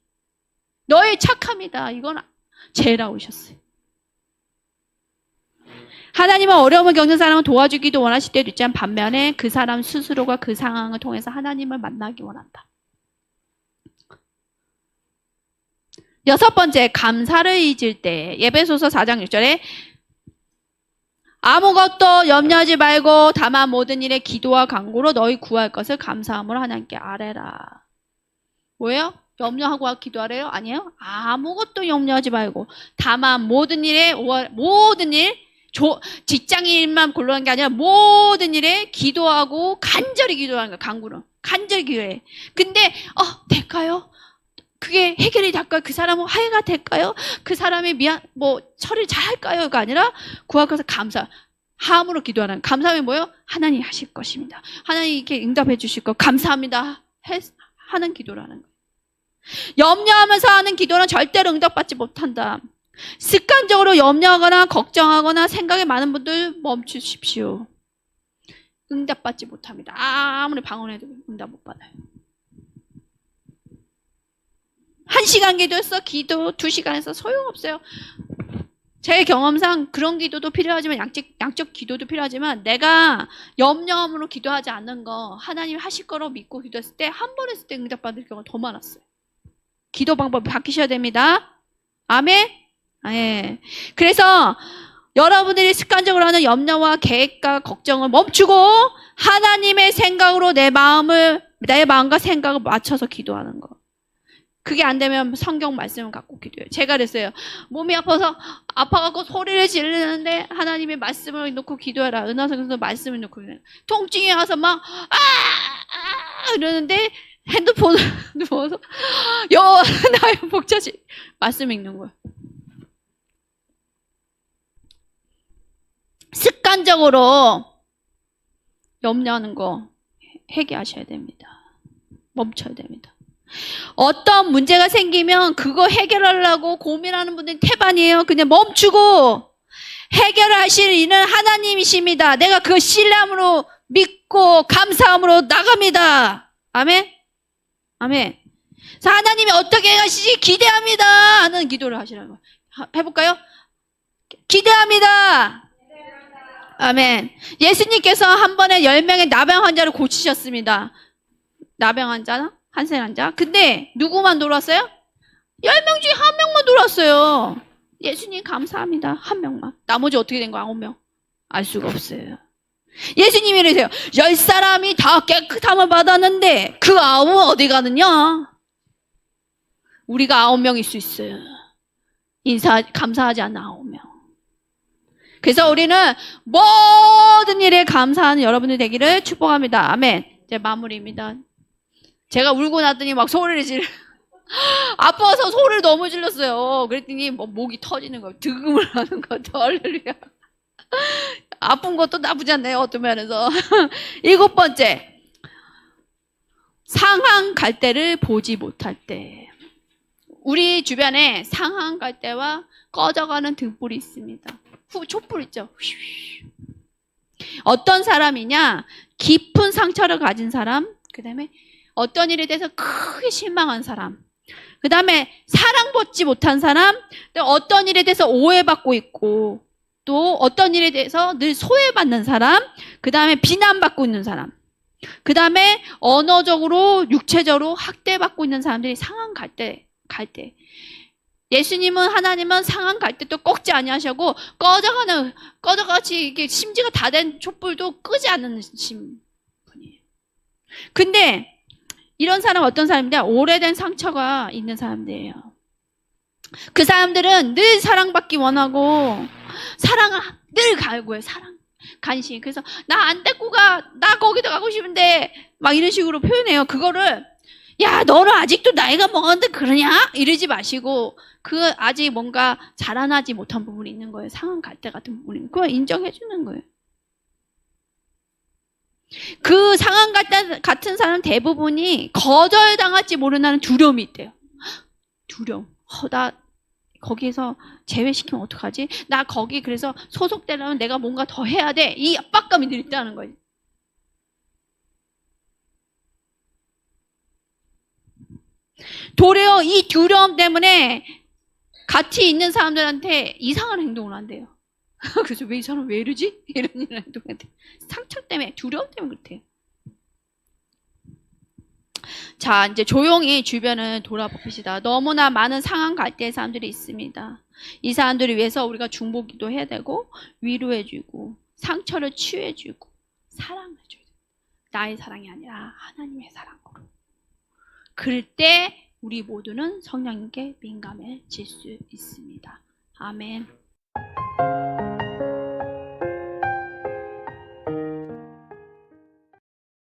너의 착함이다. 이건 죄라고 하셨어요. 하나님은 어려움을 겪는 사람을 도와주기도 원하실 때도 있지만 반면에 그 사람 스스로가 그 상황을 통해서 하나님을 만나기 원한다. 6번째, 감사를 잊을 때. 에베소서 4장 6절에 아무것도 염려하지 말고 다만 모든 일에 기도와 간구로 너희 구할 것을 감사함으로 하나님께 아뢰라. 뭐예요? 염려하고 기도하래요? 아니에요? 아무것도 염려하지 말고 다만 모든 일에 모든 일 직장일만 곤란한 게 아니라 모든 일에 기도하고 간절히 기도하는 거야. 간구는 간절히 기도해. 근데 될까요? 그게 해결이 될까요? 그 사람은 화해가 될까요? 그 사람이 처리를 잘 할까요?가 아니라 구할 것을 감사함으로 기도하는. 감사함이 뭐예요? 하나님 하실 것입니다. 하나님 이렇게 응답해 주실 것 감사합니다. 하는 기도라는 거예요. 염려하면서 하는 기도는 절대로 응답받지 못한다. 습관적으로 염려하거나 걱정하거나 생각이 많은 분들 멈추십시오. 응답받지 못합니다. 아무리 방언해도 응답 못 받아요. 1시간 기도했어. 기도 2시간에서 소용없어요. 제 경험상 그런 기도도 필요하지만 양적 기도도 필요하지만 내가 염려함으로 기도하지 않는 거 하나님 하실 거로 믿고 기도했을 때 한 번 했을 때 응답받을 경우가 더 많았어요. 기도 방법이 바뀌셔야 됩니다. 아멘? 예. 그래서 여러분들이 습관적으로 하는 염려와 계획과 걱정을 멈추고 하나님의 생각으로 내 마음과 생각을 맞춰서 기도하는 거. 그게 안 되면 성경 말씀을 갖고 기도해요. 제가 그랬어요. 몸이 아파갖고 소리를 지르는데 하나님의 말씀을 놓고 기도해라. 은하성에서 말씀을 놓고 기도해라. 통증이 와서 막 이러는데 핸드폰을 누워서 여호와 나의 목자지 말씀 읽는 거예요. 습관적으로 염려하는 거 회개하셔야 됩니다. 멈춰야 됩니다. 어떤 문제가 생기면 그거 해결하려고 고민하는 분들이 태반이에요. 그냥 멈추고 해결하실 이는 하나님이십니다. 내가 그 신뢰함으로 믿고 감사함으로 나갑니다. 아멘? 아멘. 그래서 하나님이 어떻게 하시지 기대합니다 하는 기도를 하시라는 거예요. 해볼까요? 기대합니다. 아멘. 예수님께서 한 번에 10명의 나병 환자를 고치셨습니다. 나병 환자나 한센 환자. 근데 누구만 돌았어요? 10명 중에 한 명만 돌았어요. 예수님 감사합니다. 한 명만. 나머지 어떻게 된 거야? 9명. 알 수가 없어요. 예수님이 이러세요. 10사람이 다 깨끗함을 받았는데 그 9은 어디 가느냐? 우리가 9명일 수 있어요. 감사하지 않는 9명. 그래서 우리는 모든 일에 감사하는 여러분들 되기를 축복합니다. 아멘. 이제 마무리입니다. 제가 울고 나더니 막 소리를 아파서 소리를 너무 질렀어요. 그랬더니 목이 터지는 거예요. 득음을 하는 것도 할렐루야. 아픈 것도 나쁘지 않네요. 어떤 면에서. 7번째. 상한 갈대를 보지 못할 때. 우리 주변에 상한 갈대와 꺼져가는 등불이 있습니다. 촛불 있죠. 어떤 사람이냐? 깊은 상처를 가진 사람, 그 다음에 어떤 일에 대해서 크게 실망한 사람, 그 다음에 사랑받지 못한 사람, 또 어떤 일에 대해서 오해받고 있고, 또 어떤 일에 대해서 늘 소외받는 사람, 그 다음에 비난받고 있는 사람, 그 다음에 언어적으로, 육체적으로 학대받고 있는 사람들이 상한 갈대. 예수님은 하나님은 상한 갈대도 꺾지 아니하시고 꺼져같이 이게 심지가 다 된 촛불도 끄지 않는 분이에요. 근데 이런 사람 어떤 사람인데 오래된 상처가 있는 사람들이에요. 그 사람들은 늘 사랑받기 원하고 사랑을 늘 갈구해요. 사랑, 간신. 그래서 나 안 데리고 가. 나 거기도 가고 싶은데 막 이런 식으로 표현해요. 그거를 야 너는 아직도 나이가 먹었는데 그러냐? 이러지 마시고 그 아직 뭔가 자라나지 못한 부분이 있는 거예요. 상한 갈대 같은 부분이. 그걸 인정해 주는 거예요. 그 상한 갈대 같은 사람 대부분이 거절당할지 모르는 두려움이 있대요. 두려움. 나 거기에서 제외시키면 어떡하지? 나 거기 그래서 소속되려면 내가 뭔가 더 해야 돼. 이 압박감이 늘 있다는 거예요. 도리어 이 두려움 때문에 같이 있는 사람들한테 이상한 행동을 한대요. 그래서 왜 이 사람 왜 이러지? 이런 행동을 한대. 상처 때문에, 두려움 때문에 그렇대요. 자, 이제 조용히 주변을 돌아봅시다. 너무나 많은 상한 갈대의 사람들이 있습니다. 이 사람들을 위해서 우리가 중보기도 해야 되고 위로해주고 상처를 치유해주고 사랑해줘야 돼요. 나의 사랑이 아니라 하나님의 사랑으로. 그럴 때 우리 모두는 성령님께 민감해질 수 있습니다. 아멘.